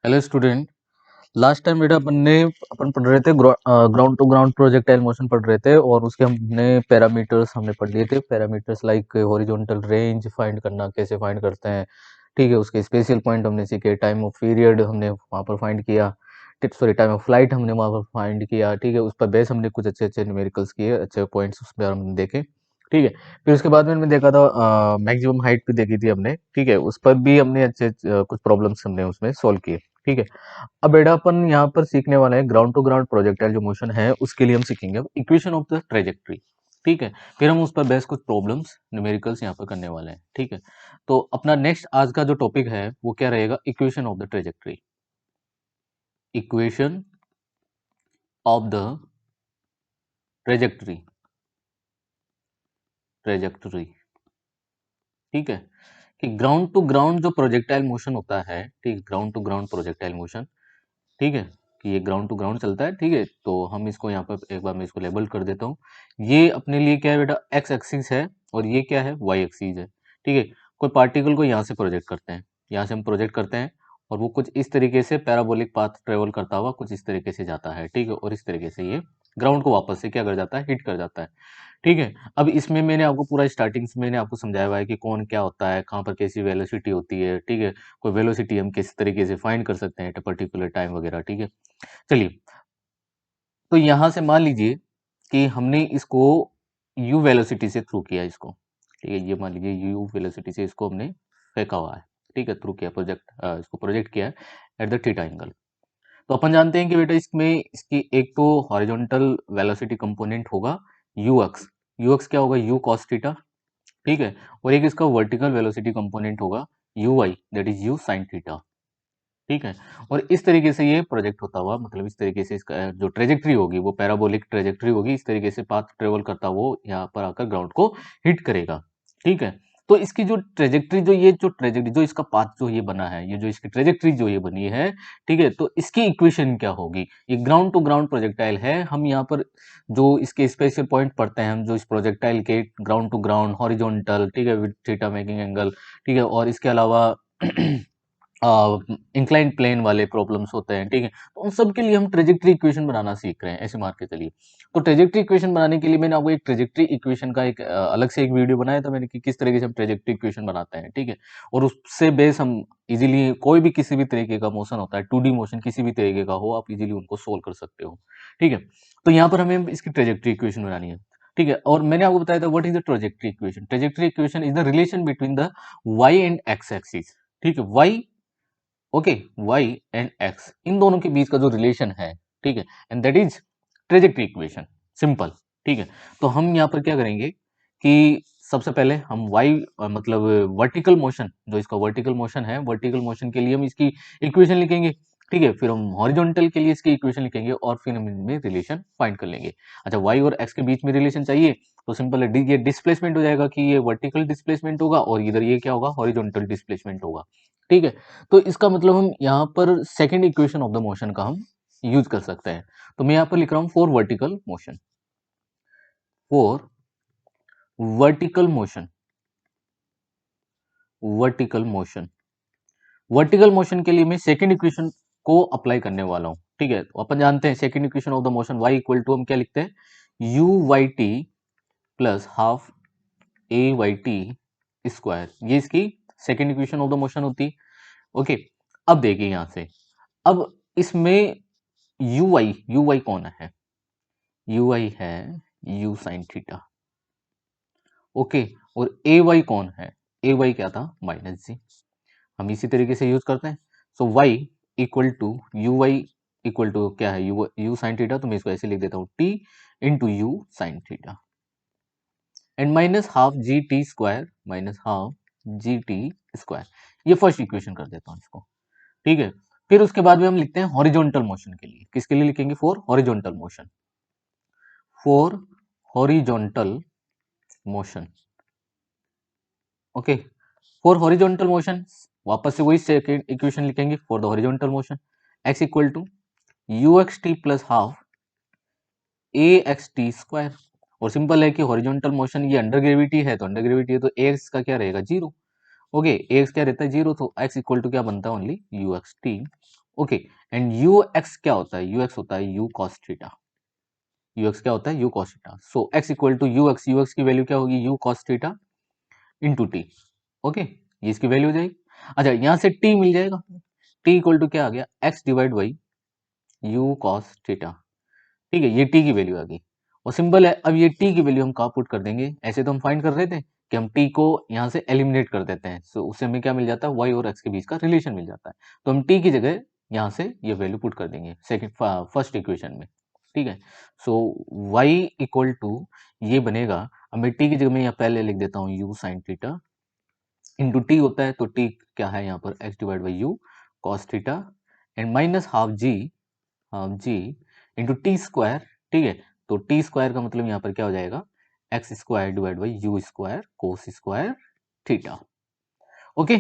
Hello student. Last time बेटा अपन पढ़ रहे थे ground to ground projectile motion पढ़ रहे थे और उसके हमने पैरामीटर्स हमने पढ़ लिए थे। Parameters like horizontal range find करना, कैसे फाइंड करते हैं, ठीक है। उसके स्पेशल पॉइंट हमने सीखे, टाइम ऑफ पीरियड हमने वहाँ पर फाइंड किया, सॉरी टाइम ऑफ फ्लाइट हमने वहाँ पर फाइंड किया, ठीक है। उस पर बेस हमने कुछ अच्छे अच्छे न्यूमेरिकल्स किए, अच्छे पॉइंट्स उस पर हमने देखे, ठीक है। फिर उसके बाद में हमने देखा था मैक्सिमम हाइट भी देखी थी हमने, ठीक है। उस पर भी हमने अच्छे कुछ प्रॉब्लम्स हमने उसमें सॉल्व किए, ठीक है। अब बेटा अपन यहाँ पर सीखने वाले हैं ग्राउंड टू ग्राउंड प्रोजेक्टाइल जो मोशन है उसके लिए हम सीखेंगे अब इक्वेशन ऑफ द ट्रेजेक्ट्री, ठीक है। फिर हम उस पर बेस कुछ प्रॉब्लम्स न्यूमेरिकल्स यहाँ पर करने वाले हैं, ठीक है। तो अपना नेक्स्ट आज का जो टॉपिक है वो क्या रहेगा, equation of the trajectory. Equation of the trajectory, trajectory, ठीक है। कि ग्राउंड टू ग्राउंड जो प्रोजेक्टाइल मोशन होता है, ठीक, ground to ground projectile motion, ठीक है, कि ये ग्राउंड टू ग्राउंड चलता है, ठीक है। तो हम इसको यहाँ पर एक बार मैं इसको लेबल कर देता हूँ। ये अपने लिए क्या है बेटा, एक्स एक्सिस है और ये क्या है, वाई एक्सिस है, ठीक है। कोई पार्टिकल को यहाँ से प्रोजेक्ट करते हैं, यहाँ से हम प्रोजेक्ट करते हैं और वो कुछ इस तरीके से पैराबोलिक पाथ ट्रेवल करता हुआ कुछ इस तरीके से जाता है, ठीक है। और इस तरीके से ये ग्राउंड को वापस से क्या कर जाता है, हिट कर जाता है, ठीक है। अब इसमें मैंने आपको पूरा स्टार्टिंग से मैंने आपको समझाया हुआ है कि कौन क्या होता है, कहाँ पर कैसी वेलोसिटी होती है, ठीक है। कोई वेलोसिटी हम किस तरीके से फाइंड कर सकते हैं एट अ पर्टिकुलर टाइम वगैरह, ठीक है। चलिए, तो यहां से मान लीजिए कि हमने इसको u वेलोसिटी से थ्रू किया इसको, ठीक है। ये मान लीजिए u वेलोसिटी से इसको हमने फेंका हुआ है, ठीक है, थ्रू किया, इसको प्रोजेक्ट किया है एट द थीटा एंगल। तो अपन जानते हैं कि बेटा इसमें इसकी एक तो हॉरिजॉन्टल वेलोसिटी कंपोनेंट होगा ux, ux क्या होगा, u cos थीटा, ठीक है। और एक इसका वर्टिकल वेलोसिटी कंपोनेंट होगा uy, that is u sin theta, ठीक है। और इस तरीके से ये प्रोजेक्ट होता हुआ, मतलब इस तरीके से इसका जो ट्रेजेक्ट्री होगी वो पैराबोलिक ट्रेजेक्ट्री होगी, इस तरीके से पाथ ट्रेवल करता वो यहाँ पर आकर ग्राउंड को हिट करेगा, ठीक है। तो इसकी जो ट्रेजेक्ट्री, जो ट्रेजेक्ट्री जो इसका पाथ जो ये बना है, ये जो इसकी ट्रेजेक्ट्री जो ये बनी है, ठीक है। तो इसकी इक्वेशन क्या होगी, ये ग्राउंड टू ग्राउंड प्रोजेक्टाइल है। हम यहाँ पर जो इसके स्पेशल पॉइंट पढ़ते हैं, हम जो इस प्रोजेक्टाइल के ग्राउंड टू ग्राउंड हॉरिजॉन्टल, ठीक है, विद थीटा मेकिंग एंगल, ठीक है। और इसके अलावा इंक्लाइंड प्लेन वाले प्रॉब्लम्स होते हैं, ठीक है। तो उन सब के लिए हम ट्रेजेक्ट्री इक्वेशन बनाना सीख रहे हैं, ऐसे मान के चलिए। तो ट्रेजेक्ट्री इक्वेशन बनाने के लिए मैंने आपको एक ट्रेजेक्ट्री इक्वेशन का एक अलग से एक वीडियो बनाया था मैंने कि किस तरीके से हम ट्रेजेक्ट्री इक्वेशन बनाते हैं, ठीक है। और उससे बेस हम इजीली कोई भी किसी भी तरीके का मोशन होता है, 2D मोशन किसी भी तरीके का हो, आप इजीली उनको सोल्व कर सकते हो, ठीक है। तो यहाँ पर हमें इसकी ट्रेजेक्ट्री इक्वेशन बनानी है, ठीक है। और मैंने आपको बताया था what is the trajectory equation. Trajectory equation is the relation between the Y and X axis, ठीक है। Y, okay, y and x इन दोनों के बीच का जो रिलेशन है, ठीक है, and that is trajectory equation, simple, ठीक है। तो हम यहाँ पर क्या करेंगे कि सबसे पहले हम y मतलब वर्टिकल मोशन, जो इसका वर्टिकल मोशन है, वर्टिकल मोशन के लिए हम इसकी इक्वेशन लिखेंगे, ठीक है। फिर हम हॉरिजॉन्टल के लिए इसकी इक्वेशन लिखेंगे और फिर हम इनमें रिलेशन फाइंड कर लेंगे। अच्छा, y और x के बीच में रिलेशन चाहिए तो सिंपल है, ये डिस्प्लेसमेंट हो जाएगा कि ये वर्टिकल डिस्प्लेसमेंट होगा और इधर ये क्या होगा, हॉरिजॉन्टल डिस्प्लेसमेंट होगा, ठीक है। तो इसका मतलब हम यहाँ पर second equation of the motion का हम यूज कर सकते हैं। तो मैं यहाँ पर लिख रहा हूँ for vertical motion, for vertical motion, vertical motion, vertical motion के लिए मैं सेकंड इक्वेशन को अप्लाई करने वाला हूँ, ठीक है। तो अपन जानते हैं second equation of the motion y equal to हम क्या लिखते हैं, you Y T plus half A Y T square, ये इसकी second equation of the motion होती है, ओके। अब देखिए यहां से, अब इसमें यू वाई कौन है, यू वाई है यू साइन थीटा, ओके। और ए वाई कौन है, ए वाई क्या था, माइनस जी, हम इसी तरीके से यूज करते हैं। So Y equal to U Y equal to क्या है, यू साइन थीटा, तो मैं इसको ऐसे लिख देता हूँ T into you sine theta and minus half G T square, minus half G T square, ये फर्स्ट इक्वेशन कर देता हूँ इसको, ठीक है। फिर उसके बाद में हम लिखते हैं हॉरिजॉन्टल मोशन के लिए, किसके लिए लिखेंगे, for horizontal motion, for horizontal motion, okay. For horizontal motion वापस से वही सेकंड इक्वेशन लिखेंगे for the horizontal motion, X equal to U X T plus half A X T square. और सिंपल है कि हॉरिजॉन्टल मोशन ये under gravity है, तो अंडर ग्रेविटी है तो ए एक्स का क्या रहेगा, जीरो, ओके। ए एक्स क्या रहता है, जीरो, तो एक्स इक्वल टू क्या बनता है, only U X T okay, and U X क्या होता है, यू एक्स होता है U cos theta, U X क्या होता है U cos theta. So X equal to U X की वैल्यू क्या होगी, U cos theta into T. Okay, ये इसकी वैल्यू हो जाएगी। अच्छा, यहां से टी मिल जाएगा, टी इक्वल टू क्या आ गया, x divide by U cos theta. ठीक है, ये टी की वैल्यू आ गई और सिंपल है। अब ये टी की वैल्यू हम कहाँ पुट कर देंगे, ऐसे तो हम फाइंड कर रहे थे कि हम टी को यहाँ से एलिमिनेट कर देते हैं, सो उससे हमें क्या मिल जाता है, वाई और एक्स के बीच का रिलेशन मिल जाता है। तो हम टी की जगह यहाँ से ये वैल्यू पुट कर देंगे सेकंड फर्स्ट इक्वेशन में। ठीक है, सो वाई इक्वल टू ये बनेगा, अब मैं टी की जगह में यहाँ पहले लिख देता हूँ U sine theta into T होता है, तो टी क्या है यहाँ पर X divide by U cos theta and minus half G into T square. ठीक है, तो टी स्क्वायर का मतलब यहाँ पर क्या हो जाएगा, x square divide by u square cos square theta. Okay,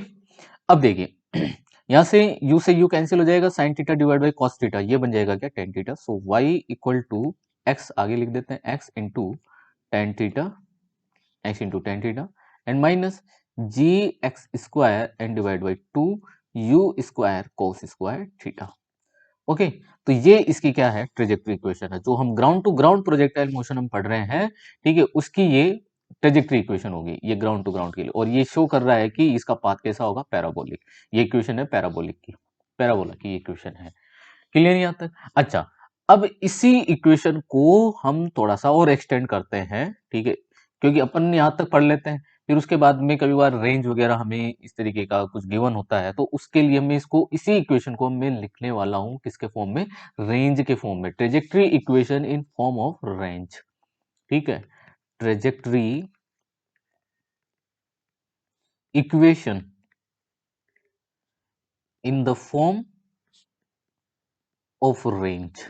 अब देखिए यहाँ से यू कैंसिल हो जाएगा, sine theta divide by cos theta ये बन जाएगा क्या, tan theta. So Y equal to x आगे लिख देते हैं, x into tan theta, x into tan theta and minus g x square and divide by two you square cos square theta. Okay, तो ये इसकी क्या है, ट्रेजेक्ट्री इक्वेशन है, जो हम ground to ground projectile motion हम पढ़ रहे हैं। ठीक है, उसकी ये ट्रेजेक्ट्री इक्वेशन होगी, ये ग्राउंड टू ग्राउंड के लिए, और ये शो कर रहा है कि इसका पाथ कैसा होगा, पैराबोलिक। ये इक्वेशन है पैराबोलिक की, पैराबोला की इक्वेशन है। क्लियर यहाँ तक। अच्छा, अब इसी इक्वेशन को हम थोड़ा सा और एक्सटेंड करते हैं। ठीक है, क्योंकि अपन यहाँ तक पढ़ लेते हैं, फिर उसके बाद में कभी बार रेंज वगैरह हमें इस तरीके का कुछ गिवन होता है, तो उसके लिए मैं इसको इसी इक्वेशन को मैं लिखने वाला हूं किसके फॉर्म में, रेंज के फॉर्म में, trajectory equation in form of range. ठीक है, trajectory equation in the form of range.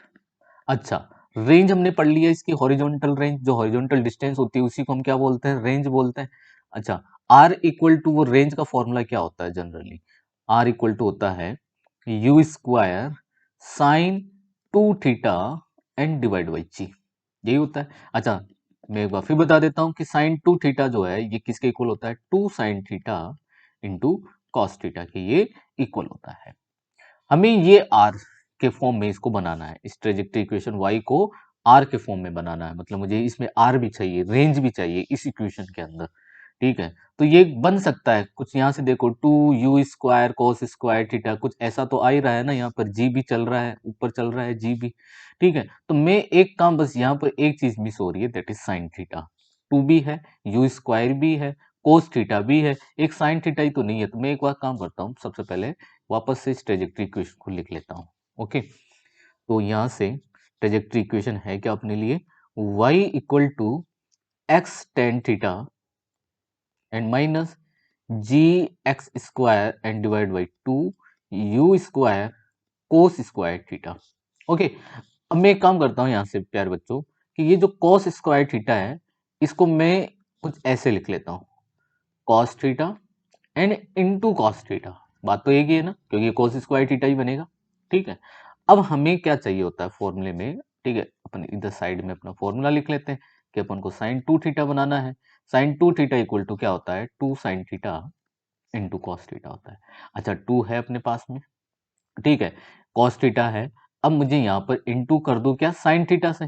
अच्छा, रेंज हमने पढ़ लिया, इसकी हॉरिजॉन्टल रेंज, जो हॉरिजॉन्टल डिस्टेंस होती है उसी को हम क्या बोलते हैं, रेंज बोलते हैं। अच्छा, आर इक्वल टू, वो रेंज का फॉर्मूला क्या होता है जनरली, आर इक्वल टू होता है U square sine two theta and divide by G, यही होता है। अच्छा, मैं एक बार फिर बता देता हूं कि साइन टू थीटा जो है ये किसके इक्वल होता है, two sine theta into cos theta के ये इक्वल होता है। हमें ये आर के फॉर्म में इसको बनाना है, इस ट्रेजेक्ट्री इक्वेशन वाई को आर के फॉर्म में बनाना है, मतलब मुझे इसमें आर भी चाहिए, रेंज भी चाहिए इस इक्वेशन के अंदर। ठीक है, तो ये बन सकता है कुछ, यहाँ से देखो two you square cos square theta, कुछ ऐसा तो आ ही रहा है ना, यहाँ पर जी भी चल रहा है, ऊपर चल रहा है जी भी। ठीक है, तो मैं एक काम, बस यहाँ पर एक चीज मिस हो रही है, that is sine theta. Two भी है, यू स्क्वायर भी है, कोस थीटा भी है, एक साइन थीटा ही तो नहीं है। तो मैं एक बार काम करता हूँ, सबसे पहले वापस से इस ट्रेजेक्ट्री इक्वेशन को लिख लेता हूँ। ओके, तो यहां से ट्रेजेक्ट्री इक्वेशन है क्या अपने लिए, y equal to x tan theta and minus g x square and divide by two you square cos square theta. Okay, अब मैं एक काम करता हूं यहां से प्यारे बच्चों, कि ये जो कोस स्क्वायर थीटा है इसको मैं कुछ ऐसे लिख लेता हूं, cos theta and into cos theta. बात तो एक ही है ना, क्योंकि कॉस स्क्वायर थीटा ही बनेगा। ठीक है, अब हमें क्या चाहिए होता है फॉर्मूले में। ठीक है, अपन इधर साइड में अपना फॉर्मूला लिख लेते हैं कि अपन को साइन टू थीटा बनाना है। Sine two theta equal to क्या होता है, two sine theta into cos theta होता है। अच्छा, टू है अपने पास में, ठीक है, कॉस थीटा है, अब मुझे यहाँ पर इंटू कर दो क्या, साइन थीटा से,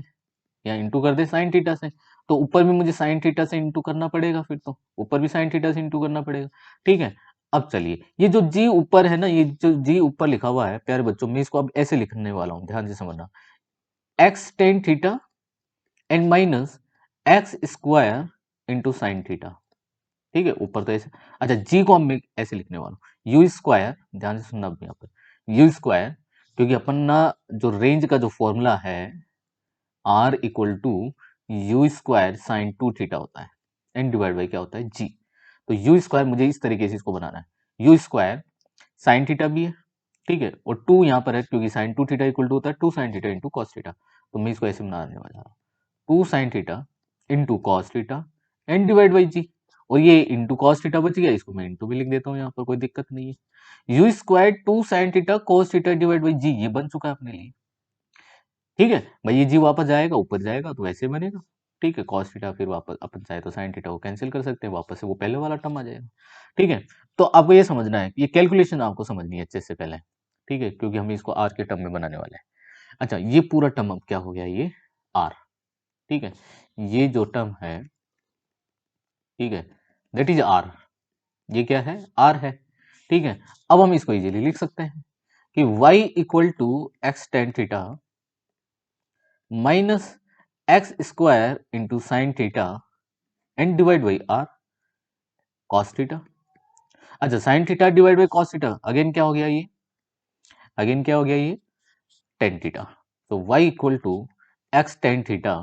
या इंटू कर दे साइन थीटा से, तो ऊपर भी मुझे साइन थीटा से इंटू करना पड़ेगा, फिर तो ऊपर भी साइन थीटा से इंटू करना पड़ेगा। ठीक है, अब चलिए ये जो जी ऊपर है ना, ये जो जी ऊपर लिखा हुआ है प्यारे बच्चों, मैं इसको अब ऐसे लिखने वाला हूं, ध्यान से समझना, x tan theta and minus x square into sine theta. ठीक है, ऊपर तो ऐसे। अच्छा, जी को हम ऐसे लिखने वाला हूं, यू स्क्वायर, ध्यान से सुनना यहाँ पर, यू स्क्वायर, क्योंकि अपन ना जो रेंज का जो फॉर्मूला है R equal to you square sine two theta होता है एंड डिवाइड बाई क्या होता है जी। तो यू स्क्वायर मुझे इस तरीके से इसको बनाना है, यू स्क्वायर साइन थीटा भी है, ठीक है, और टू यहाँ पर है क्योंकि sine two theta equal to होता है two sine theta into cos theta. तो मैं इसको ऐसे बनाने वाला हूँ, two sine theta into cos theta and divide by G, और ये इंटू कॉस थीटा बच गया, इसको मैं इंटू भी लिख देता हूँ, यहाँ पर कोई दिक्कत नहीं है। U square two sine theta cos theta divide by G, ये बन चुका है अपने लिए। ठीक है भाई, ये जी वापस जाएगा, ऊपर जाएगा तो वैसे बनेगा। ठीक है, कॉस थीटा फिर वापस अपन चाहे तो साइन थीटा को कैंसिल कर सकते हैं, वापस से वो पहले वाला टर्म आ जाएगा। ठीक है, तो आपको ये समझना है, ये कैलकुलेशन आपको समझनी है अच्छे से पहले। ठीक है, क्योंकि हमें इसको आर के टर्म में बनाने वाला है। अच्छा, ये पूरा टर्म अब क्या हो गया, ये आर, ठीक है, ये जो टर्म है, ठीक है, दैट इज आर, ये क्या है, आर है, ठीक है। अब हम इसको इजीली लिख सकते हैं कि y equal to x tan theta minus x square into sine theta and divide by R cos theta. अच्छा, sine theta divide by cos theta, again क्या हो गया ये, अगेन क्या हो गया ये, टेन थीटा। तो y equal to x tan theta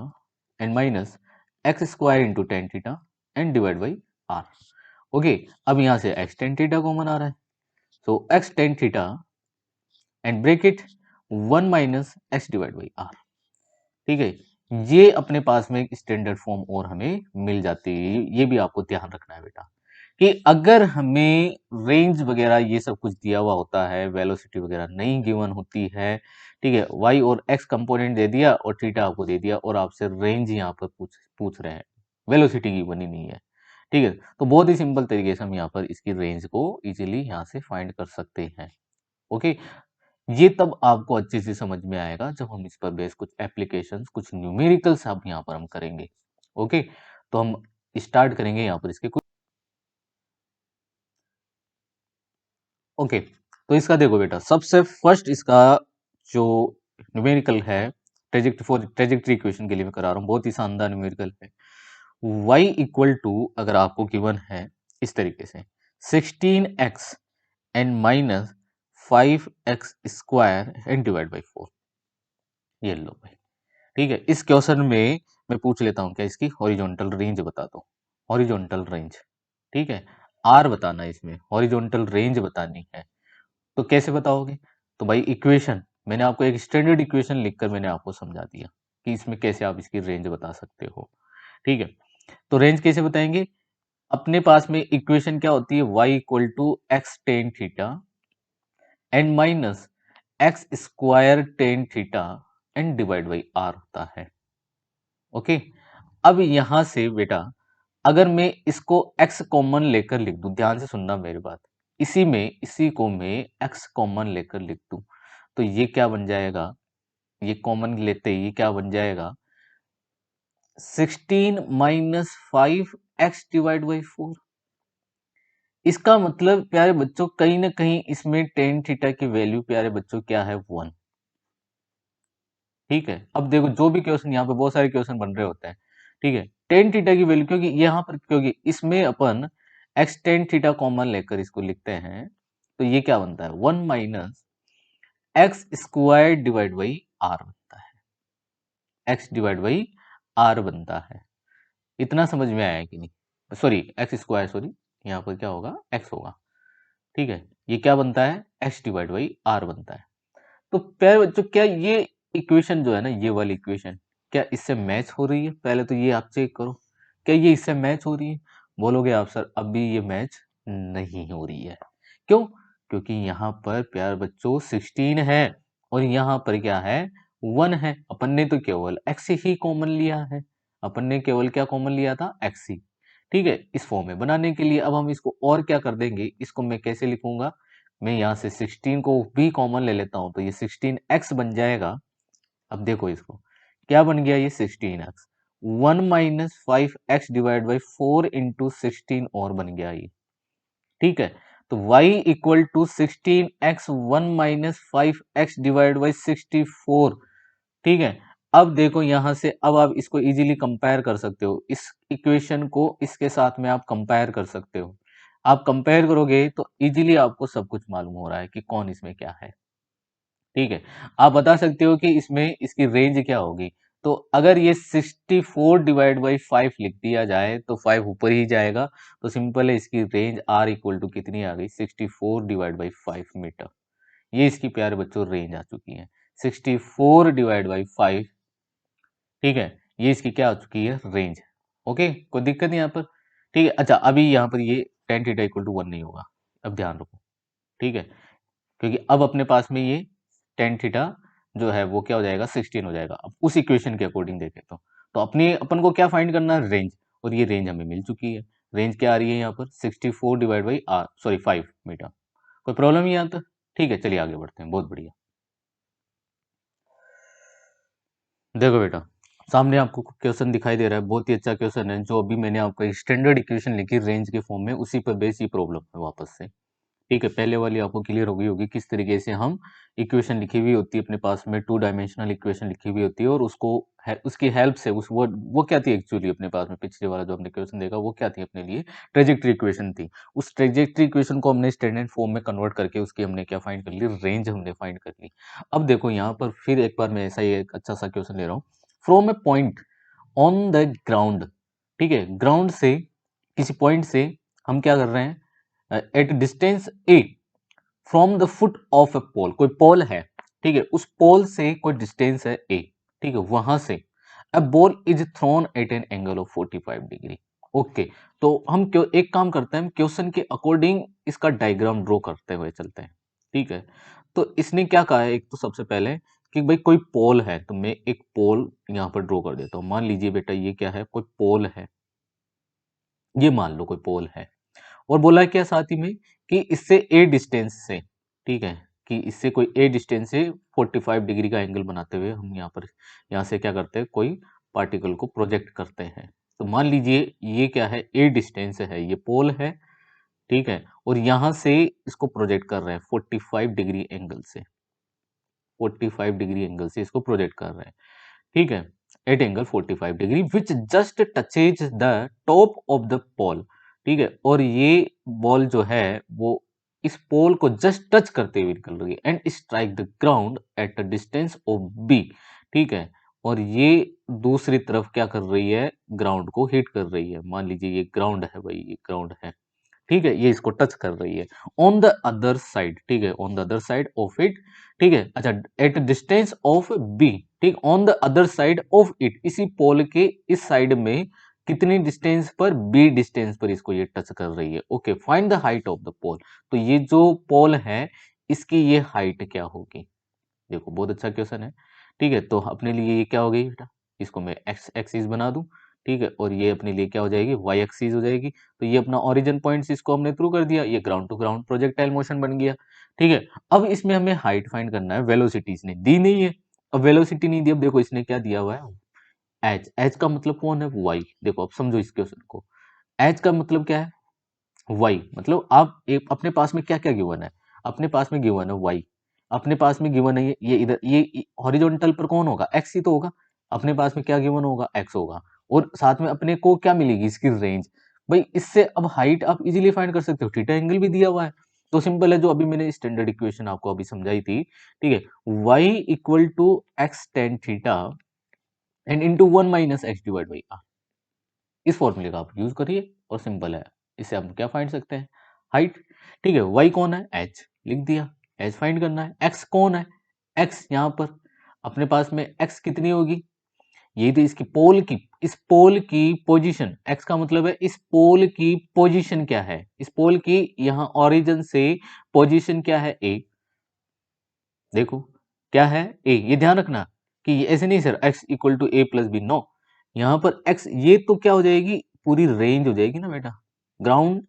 and minus x square into tan theta and divide by R. Okay, अब यहां से एक्स टेन थीटा कॉमन आ रहा है, सो x tan theta and bracket one minus x divide by R, ठीक है। ये अपने पास में एक स्टैंडर्ड फॉर्म और हमें मिल जाती है, ये भी आपको ध्यान रखना है बेटा, कि अगर हमें रेंज वगैरह ये सब कुछ दिया हुआ होता है, वेलोसिटी वगैरह नहीं गिवन होती है, ठीक है, वाई और एक्स कंपोनेंट दे दिया और थीटा आपको दे दिया और आपसे रेंज यहाँ पर पूछ पूछ रहे हैं, वेलोसिटी गिवन ही नहीं है, ठीक है, तो बहुत ही सिंपल तरीके से हम यहाँ पर इसकी रेंज को इजीली यहाँ से फाइंड कर सकते हैं। ओके, ये तब आपको अच्छे से समझ में आएगा जब हम इस पर बेस कुछ एप्लीकेशंस, कुछ न्यूमेरिकल्स अब यहाँ पर हम करेंगे। ओके, तो हम स्टार्ट करेंगे यहाँ पर इसके कुछ। ओके, तो इसका देखो बेटा, सबसे फर्स्ट इसका जो न्यूमेरिकल है, ट्रेजेक्ट्री इक्वेशन के लिए मैं करा रहा हूँ, बहुत ही शानदार न्यूमेरिकल है। y इक्वल टू, अगर आपको गिवन है इस तरीके से 16x and minus 5x square and divide by 4, ये लो भाई, ठीक है। इस क्वेश्चन में मैं पूछ लेता हूं क्या, इसकी हॉरिजॉन्टल रेंज बता दो, हॉरिजॉन्टल रेंज, ठीक है, आर बताना है इसमें, हॉरिजॉन्टल रेंज बतानी है, तो कैसे बताओगे, तो भाई इक्वेशन, मैंने आपको एक स्टैंडर्ड इक्वेशन लिखकर मैंने आपको समझा दिया कि इसमें कैसे आप इसकी रेंज बता सकते हो, ठीक है। तो रेंज कैसे बताएंगे, अपने पास में इक्वेशन क्या होती है, y equal to x tan theta and minus x square tan theta and divide by R होता है। ओके, अब यहां से बेटा, अगर मैं इसको x कॉमन लेकर लिख दूं, ध्यान से सुनना मेरी बात, इसी को मैं x कॉमन लेकर लिख दूं, तो ये क्या बन जाएगा, ये कॉमन लेते ही क्या बन जाएगा, 16 माइनस 5x डिवाइड बाई 4। इसका मतलब प्यारे बच्चों, कहीं ना कहीं इसमें टेन थीटा की वैल्यू प्यारे बच्चों क्या है, 1, ठीक है। अब देखो, जो भी क्वेश्चन यहाँ पे बहुत सारे क्वेश्चन बन रहे होते हैं, ठीक है, टेन थीटा की वैल्यू, क्योंकि यहाँ पर, क्योंकि इसमें अपन एक्स टेन थीटा कॉमन लेकर इसको लिखते हैं, तो ये क्या बनता है, 1 minus x square divide by R बनता है, एक्स डिवाइड बाई आर बनता है। इतना समझ में आया कि नहीं, सॉरी एक्स स्क्वायर, सॉरी, यहाँ पर क्या होगा, एक्स होगा, ठीक है। ये क्या बनता है, एक्स डिवाइड बाई आर बनता है। तो प्यारे बच्चों, क्या ये इक्वेशन जो है ना, ये वाली इक्वेशन क्या इससे मैच हो रही है, पहले तो ये आप चेक करो, क्या ये इससे मैच हो रही है, बोलोगे आप सर अभी ये मैच नहीं हो रही है, क्यों, क्योंकि यहाँ पर प्यारे बच्चों 16 है और यहाँ पर क्या है, 1 है, अपन ने तो केवल x ही कॉमन लिया है, अपन ने केवल क्या कॉमन लिया था, x ही, ठीक है। इस फॉर्म में बनाने के लिए अब हम इसको और क्या कर देंगे, इसको मैं कैसे लिखूंगा, मैं यहाँ से 16 को भी कॉमन ले लेता हूं, तो ये 16x बन जाएगा। अब देखो इसको, क्या बन गया ये 16x, 1 minus 5x divide by 4 into 16 और बन गया ये, ठीक है। तो y equal to 16x 1 minus 5x divide by 64, ठीक है। अब देखो यहां से, अब आप इसको इजीली कंपेयर कर सकते हो, इस इक्वेशन को इसके साथ में आप कंपेयर कर सकते हो, आप कंपेयर करोगे तो इजीली आपको सब कुछ मालूम हो रहा है कि कौन इसमें क्या है, ठीक है। आप बता सकते हो कि इसमें इसकी रेंज क्या होगी, तो अगर ये 64 डिवाइड बाई 5 लिख दिया जाए तो 5 ऊपर ही जाएगा, तो सिंपल है, इसकी रेंज आर इक्वल टू कितनी आ गई, 64 डिवाइड बाई 5 मीटर, ये इसकी प्यारे बच्चों रेंज आ चुकी है, 64 डिवाइड बाई 5, ठीक है, ये इसकी क्या आ चुकी है, रेंज। ओके, कोई दिक्कत नहीं यहाँ पर, ठीक है। अच्छा, अभी यहाँ पर ये टेन थीटा इक्वल टू 1 नहीं होगा, अब ध्यान रखो, ठीक है, क्योंकि अब अपने पास में ये टेन थीटा जो है वो क्या हो जाएगा, 16 हो जाएगा, अब उस इक्वेशन के अकॉर्डिंग देखें तो अपने अपन को क्या फाइंड करना है, रेंज, और ये रेंज हमें मिल चुकी है, रेंज क्या आ रही है यहाँ पर, 64 divide by R, sorry 5 metre, कोई प्रॉब्लम नहीं आता, ठीक है, चलिए आगे बढ़ते हैं, बहुत बढ़िया। देखो बेटा, सामने आपको क्वेश्चन दिखाई दे रहा है, बहुत ही अच्छा क्वेश्चन है, जो अभी मैंने आपको स्टैंडर्ड इक्वेशन लिखी रेंज के फॉर्म में, उसी पर बेस ये प्रॉब्लम है वापस से। ठीक है, पहले वाली आपको क्लियर हो गई होगी किस तरीके से हम इक्वेशन लिखी हुई होती है अपने पास में, टू डायमेंशनल इक्वेशन लिखी हुई होती है, और उसको उसकी हेल्प से उस वो क्या थी एक्चुअली अपने पास में, पिछले वाला जो हमने क्वेश्चन देखा वो क्या थी अपने लिए, ट्रेजेक्ट्री इक्वेशन थी। उस ट्रेजेक्ट्री इक्वेशन को हमने स्टैंडर्ड फॉर्म में कन्वर्ट करके उसकी हमने क्या फाइंड कर ली, रेंज हमने फाइंड कर ली। अब देखो यहाँ पर फिर एक बार मैं ऐसा ही एक अच्छा सा क्वेश्चन ले रहा हूँ। From A point on the ground, ठीक है, ग्राउंड से किसी पॉइंट से हम क्या कर रहे हैं, at distance A from the foot of a pole, कोई पोल है, ठीक है, उस पोल से कोई डिस्टेंस है ए, ठीक है, वहां से a ball is thrown at an angle of 45 degree. Okay, तो हम क्यों एक काम करते हैं, क्वेश्चन के अकॉर्डिंग इसका डायग्राम ड्रॉ करते हुए चलते हैं। ठीक है, तो इसने क्या कहा है, एक तो सबसे पहले कि भाई कोई पोल है, तो मैं एक पोल यहां पर ड्रॉ कर देता हूं। मान लीजिए बेटा ये क्या है, कोई पोल है, ये मान लो कोई पोल है, और बोला है क्या साथ ही में कि इससे ए डिस्टेंस से, ठीक है, कि इससे कोई ए डिस्टेंस से 45 डिग्री का एंगल बनाते हुए हम यहाँ पर यहाँ से क्या करते हैं, कोई पार्टिकल को प्रोजेक्ट करते हैं। तो मान लीजिए ये क्या है, ए डिस्टेंस है, ये पोल है, ठीक है, और यहां से इसको प्रोजेक्ट कर रहे हैं 45 डिग्री एंगल से, 45 डिग्री एंगल से इसको प्रोजेक्ट कर रहे हैं, ठीक है, at angle 45 degree which just touches the top of the pole, ठीक है, और ये बॉल जो है वो इस पोल को जस्ट टच करते हुए निकल रही है, and strike the ground at a distance of b, ठीक है, और ये दूसरी तरफ क्या कर रही है, ग्राउंड को हिट कर रही है। मान लीजिए ये ग्राउंड है भाई, ये ग्राउंड है, ठीक है, ये इसको टच कर रही है ऑन द अदर साइड, ठीक है, on the other side of it, ठीक है, अच्छा, एट डिस्टेंस ऑफ बी, ठीक, on the other side of it, इसी पोल के इस साइड में कितनी डिस्टेंस पर, बी डिस्टेंस पर इसको ये टच कर रही है। Okay, find the height of the pole, तो ये जो पोल है इसकी ये हाइट क्या होगी। देखो बहुत अच्छा क्वेश्चन है, ठीक है, तो अपने लिए ये क्या हो गई बेटा, इसको मैं एक्स एक्सिस बना दूं, ठीक है, और ये अपने लिए क्या हो जाएगी, वाई एक्सिस हो जाएगी। तो ये अपना ओरिजिन पॉइंट्स इसको हमने थ्रू कर दिया, ये ground to ground projectile motion बन गया। ठीक है, अब इसमें हमें हाइट फाइंड करना है, वेलोसिटी इसने दी नहीं है, अब वेलोसिटी नहीं दी, अब देखो इसने क्या दिया हुआ है, एच, एच का मतलब कौन है, वाई। देखो अब समझो इस क्वेश्चन को, एच का मतलब क्या है, वाई, मतलब आप एक अपने पास में क्या क्या गिवन है, अपने पास में गिवन है वाई, अपने पास में गिवन है ये इधर ये हॉरिजॉन्टल पर कौन होगा, एक्स ही तो होगा, अपने पास में क्या गिवन होगा, एक्स होगा, और साथ में अपने को क्या मिलेगी, इसकी रेंज। भाई इससे अब हाइट आप इजीली फाइंड कर सकते हो, थीटा एंगल भी दिया हुआ है, तो सिंपल है, जो अभी मैंने स्टैंडर्ड इक्वेशन आपको अभी समझाई थी, ठीक है, y equal to x tan theta and into one minus x divide by R, इस फॉर्मूले का आप यूज करिए और सिंपल है, इससे हम क्या फाइंड सकते हैं, हाइट। ठीक है, y कौन है, h लिख दिया, h फाइंड करना है, x कौन है, x यहाँ पर अपने पास में x कितनी होगी, ये तो इसकी पोल की, इस पोल की पोजीशन, x का मतलब है इस पोल की पोजीशन क्या है, इस पोल की यहाँ ओरिजिन से पोजीशन क्या है, a, देखो क्या है, a, ये ध्यान रखना कि ये ऐसे नहीं sir x equal to a plus b, no, यहाँ पर x ये तो क्या हो जाएगी, पूरी रेंज हो जाएगी ना बेटा, ग्राउंड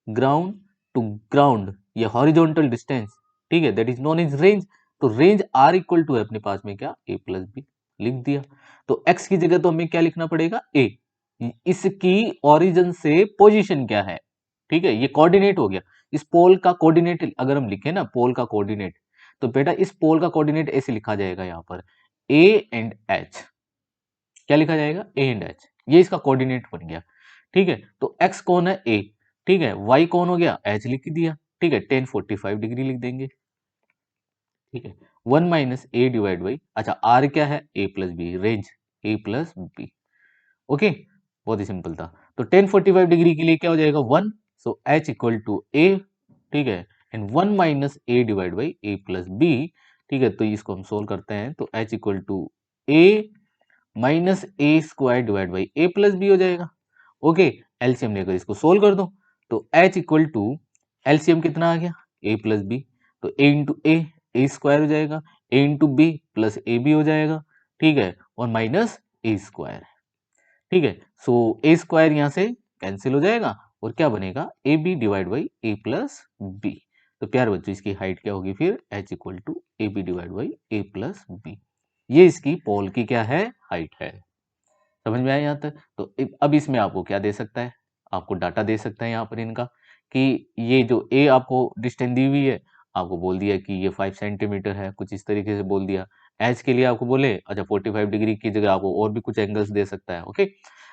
ग्राउंड टू ग्राउंड, ये हॉरिजॉन्टल डिस्टेंस, ठीक है, that is known as range. तो रेंज आर इक्वल टू है अपने पास में क्या, ए प्लस बी, लिख दिया। तो एक्स की जगह तो हमें क्या लिखना पड़ेगा, ए, इसकी ओरिजिन से पोजीशन क्या है, ठीक है, ये कोऑर्डिनेट हो गया, इस पोल का कोऑर्डिनेट अगर हम लिखे ना, पोल का कोऑर्डिनेट, तो बेटा इस पोल का कोऑर्डिनेट ऐसे लिखा जाएगा यहाँ पर, ए एंड एच, क्या लिखा जाएगा, ए एंड एच, ये इसका कोऑर्डिनेट बन गया। ठीक है, तो एक्स कौन है, ए, ठीक है, वाई कौन हो गया, एच लिख दिया, ठीक है, 1045 डिग्री लिख देंगे, ठीक है, one minus A divide by, अच्छा आर क्या है, A plus B, range A plus B. Okay, बहुत ही सिंपल था। तो 1045 डिग्री के लिए क्या हो जाएगा, one, so H equal to A, ठीक है, and one minus A divide by A plus B, ठीक है, तो इसको हम सोल्व करते हैं, तो H equal to A minus A square divide by A plus B हो जाएगा। ओके, एलसीएम लेकर इसको सोल्व कर दो, तो एच इक्वल टू एलसीएम कितना आ गया, ए प्लस बी, तो ए इंटू ए स्क्वायर हो जाएगा, A into B plus A B हो जाएगा, ठीक है, और माइनस ए स्क्वायर, ठीक है, सो ए स्क्वायर यहां से कैंसिल हो जाएगा, और क्या बनेगा, a b divide by A plus b. तो प्यारे बच्चों इसकी हाइट क्या होगी फिर h equal to a b divide by A plus b. ये इसकी पोल की क्या है, हाइट है। समझ में आया यहाँ तक? तो अब इसमें आपको क्या दे सकता है, आपको डाटा दे सकता है यहाँ पर इनका, कि ये जो ए आपको डिस्टेंस दी हुई है, आपको बोल दिया कि ये 5 सेंटीमीटर है, कुछ इस तरीके से बोल दिया। एच के लिए आपको बोले, अच्छा 45 डिग्री की जगह आपको और भी कुछ एंगल्स दे सकता है, ओके।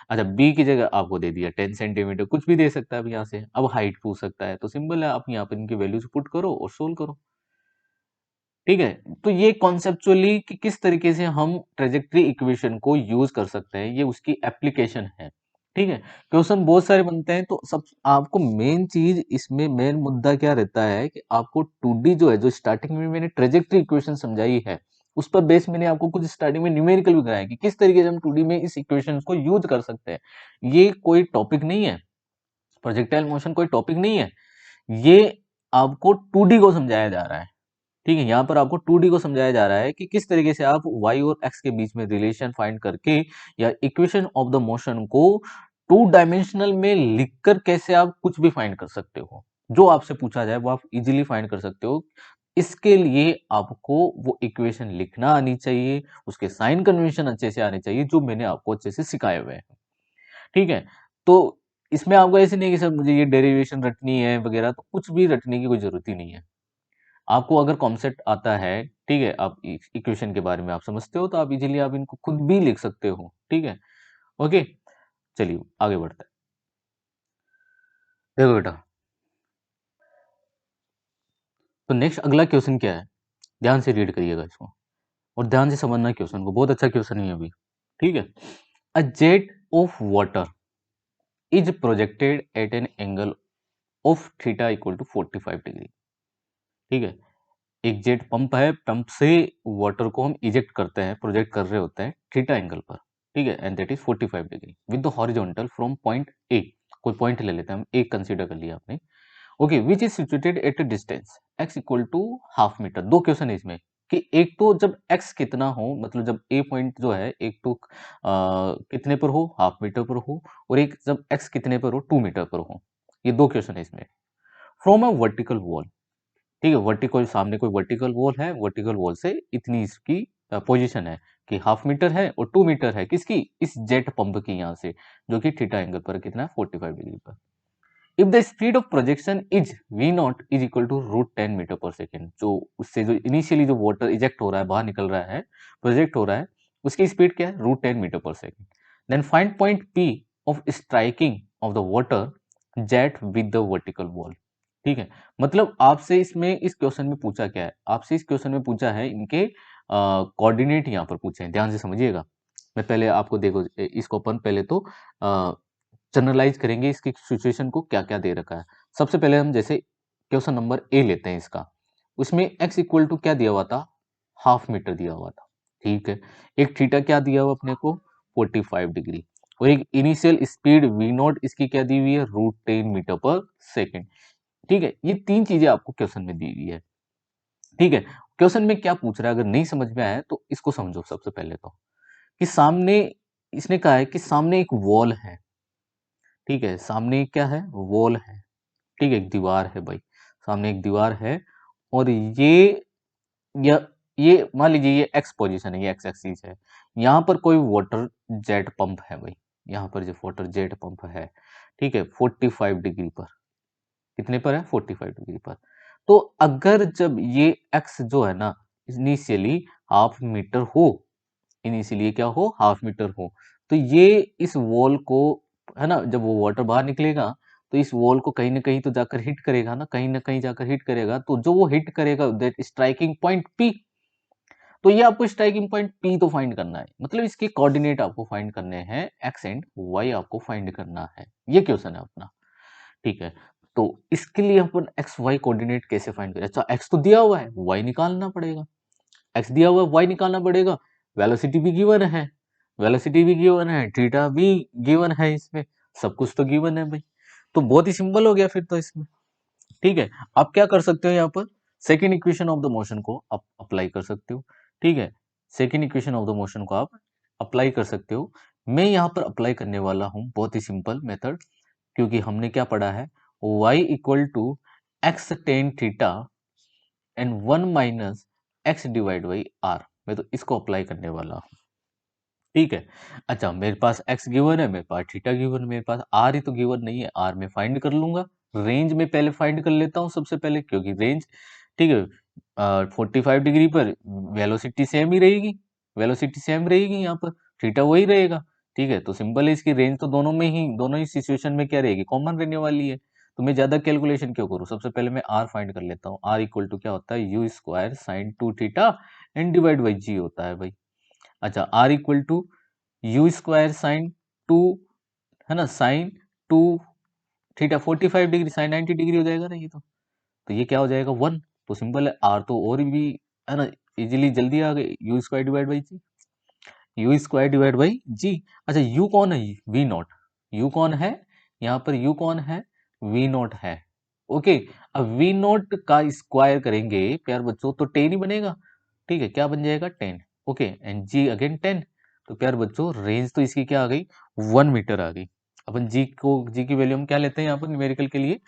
अच्छा बी की जगह आपको दे दिया 10 सेंटीमीटर, कुछ भी दे सकता है अब यहाँ से। अब हाइट पूछ सकता है, तो सिंपल है, आप यहाँ पर इनकी वैल्यूज पुट करो और सोल्व करो। ठीक है, तो ये कॉन्सेप्चुअली कि किस तरीके से हम ट्रेजेक्ट्री इक्वेशन को यूज कर सकते हैं, ये उसकी एप्लीकेशन है। ठीक है, क्वेश्चन बहुत सारे बनते हैं, तो सब आपको मेन चीज इसमें मेन मुद्दा क्या रहता है कि आपको 2D जो है, जो स्टार्टिंग में मैंने ट्रेजेक्ट्री इक्वेशन समझाई है, उस पर बेस मैंने आपको कुछ स्टार्टिंग में न्यूमेरिकल भी कराया कि किस तरीके से हम 2D में इस इक्वेशन को यूज कर सकते हैं। ये कोई टॉपिक नहीं है, प्रोजेक्टाइल मोशन कोई टॉपिक नहीं है, ये आपको 2D को समझाया जा रहा है। ठीक है, यहाँ पर आपको 2D को समझाया जा रहा है कि किस तरीके से आप y और x के बीच में रिलेशन फाइंड करके या इक्वेशन ऑफ द मोशन को 2 डायमेंशनल में लिखकर कैसे आप कुछ भी फाइंड कर सकते हो। जो आपसे पूछा जाए वो आप इजीली फाइंड कर सकते हो। इसके लिए आपको वो इक्वेशन लिखना आनी चाहिए, उसके साइन कन्वेंशन अच्छे से आने चाहिए, जो मैंने आपको अच्छे से सिखाए हुए हैं। ठीक है, तो इसमें आपको ऐसे नहीं कि सर मुझे ये डेरिवेशन रटनी है वगैरह, तो कुछ भी रटने की कोई जरूरत ही नहीं है। आपको अगर कॉन्सेप्ट आता है, ठीक है, आप इक्वेशन के बारे में आप समझते हो, तो आप इजीली आप इनको खुद भी लिख सकते हो। ठीक है, ओके, चलिए आगे बढ़ते हैं। देखो बेटा, तो नेक्स्ट अगला क्वेश्चन क्या है, ध्यान से रीड करिएगा इसको और ध्यान से समझना क्वेश्चन को, बहुत अच्छा क्वेश्चन है अभी। ठीक है, a jet of water is projected at an angle of theta equal to 45 degree. ठीक है, एक जेट पंप है, पंप से वाटर को हम इजेक्ट करते हैं, प्रोजेक्ट कर रहे होते हैं थीटा एंगल पर। ठीक है, and that is 45 degree with the horizontal from point A. कोई पॉइंट ले लेते हैं हम, एक कंसीडर कर लिया आपने, okay, which is situated at a distance x equal to half metre. दो क्वेश्चन है इसमें कि एक तो जब x कितना हो, मतलब जब ए पॉइंट जो है एक तो कितने पर हो, हाफ मीटर पर हो, और एक जब x कितने पर हो, 2 मीटर पर हो। ये दो क्वेश्चन है इसमें। फ्रॉम अ वर्टिकल वॉल, ठीक है, वर्टिकल सामने कोई वर्टिकल वॉल है, वर्टिकल वॉल से इतनी इसकी पोजीशन है कि हाफ मीटर है और 2 मीटर है किसकी, इस जेट पंप की, यहाँ से जो कि थीटा एंगल पर कितना है, 45 डिग्री पर। If the speed of projection is v not is equal to √10 metre per second, जो उससे जो इनिशियली जो वाटर इजेक्ट हो रहा है, बाहर निकल रहा है, प्रोजेक्ट हो रहा है, उसकी स्पीड क्या है, √10 metre per second. Then find point P of striking of the water jet with the vertical wall. ठीक है, मतलब आपसे इसमें इस क्वेश्चन में पूछा क्या है, आपसे इस क्वेश्चन में पूछा है इनके कोऑर्डिनेट यहाँ पर पूछे हैं, ध्यान से समझिएगा। मैं पहले आपको देखो, इसको अपन पहले तो जनरलाइज करेंगे इसकी सिचुएशन को, क्या क्या दे रखा है। सबसे पहले हम जैसे क्वेश्चन नंबर ए लेते हैं इसका, उसमें x इक्वल टू क्या दिया हुआ था, हाफ मीटर दिया हुआ था। ठीक है, एक थीटा क्या दिया हुआ अपने को, 45 डिग्री, और एक इनिशियल स्पीड वी नॉट इसकी क्या दी हुई है, √10 मीटर पर सेकेंड। ठीक है, ये तीन चीजें आपको क्वेश्चन में दी हुई है। ठीक है, क्वेश्चन में क्या पूछ रहा है, अगर नहीं समझ में आया तो इसको समझो सबसे पहले तो, कि सामने इसने कहा है कि सामने एक वॉल है। ठीक है, सामने क्या है, वॉल है। ठीक है, एक दीवार है भाई, सामने एक दीवार है, और ये मान लीजिए ये एक्स पोजीशन है, ये एक्स एक्सिस है। यहाँ पर कोई वाटर जेट पंप है भाई, यहाँ पर जो वाटर जेट पंप है, ठीक है, 45 डिग्री पर, कितने पर है, 45 डिग्री पर। तो अगर जब ये एक्स जो है ना, इनिशियली हाफ मीटर हो, इनिशियली क्या हो, हाफ मीटर हो, तो ये इस वॉल को, है ना, जब वो वाटर बाहर निकलेगा तो इस वॉल को कहीं ना कहीं तो जाकर हिट करेगा ना, कहीं ना कहीं जाकर हिट करेगा, तो जो वो हिट करेगा दैट स्ट्राइकिंग पॉइंट पी। तो ये आपको स्ट्राइकिंग पॉइंट पी तो फाइंड करना है, मतलब इसके कोऑर्डिनेट आपको फाइंड करने हैं, एक्स एंड वाई आपको फाइंड करना है। ये क्वेश्चन है अपना। ठीक है, तो इसके लिए अपन एक्स वाई कोऑर्डिनेट कैसे फाइंड करें, अच्छा एक्स तो दिया हुआ है, वाई निकालना पड़ेगा, एक्स दिया हुआ है, वाई निकालना पड़ेगा, वेलोसिटी भी गिवन है, वेलोसिटी भी गिवन है, थीटा भी गिवन है, इसमें सब कुछ तो गिवन है भाई। तो बहुत ही सिंपल हो गया फिर तो इसमें। ठीक है, आप क्या कर सकते हो, यहाँ पर second equation of the motion को आप अप्लाई कर सकते हो। ठीक है, second equation of the motion को आप अप्लाई कर सकते हो। मैं यहाँ पर अप्लाई करने वाला हूँ बहुत ही सिंपल मेथड, क्योंकि हमने क्या पढ़ा है, y equal to x tan theta and 1 minus x divide by R. मैं तो इसको अप्लाई करने वाला हूँ, ठीक है। अच्छा, मेरे पास एक्स गिवन है, मेरे पास थीटा गिवन, मेरे पास आर ही तो गिवन नहीं है, आर में फाइंड कर लूंगा। रेंज में पहले फाइंड कर लेता हूँ सबसे पहले, क्योंकि रेंज, ठीक है, 45 डिग्री पर वेलोसिटी सेम ही रहेगी, वेलोसिटी सेम रहेगी यहाँ पर, थीटा वही रहेगा, ठीक है। तो सिंपल है, इसकी रेंज तो दोनों ही सिचुएशन में क्या रहेगी, कॉमन रहने वाली है। तो मैं ज्यादा कैलकुलेशन क्यों करूँ, सबसे पहले मैं आर फाइंड कर लेता हूँ। आर इक्वल टू क्या होता है, U square sine 2 theta and divide by G होता है भाई। अच्छा, R equal to you square sine 2, है ना, sine 2 theta 45 degree sine 90 degree हो जाएगा ना ये तो ये क्या हो जाएगा 1। तो सिंपल है, आर तो और भी, है ना, इजीली जल्दी आ गए, U square divide by G, U square divide by G. अच्छा, यू कौन है, वी नॉट, यू कौन है यहाँ पर, यू कौन है, वी नॉट है, ओके। अब वी नॉट का स्क्वायर करेंगे प्यार बच्चों तो 10 ही बनेगा, ठीक है, क्या बन जाएगा 10, ओके, एंड जी अगेन 10। तो प्यार बच्चों रेंज तो इसकी क्या आ गई, 1 मीटर आ गई। अपन जी की वैल्यू हम क्या लेते हैं यहाँ पर न्यूमेरिकल के लिए,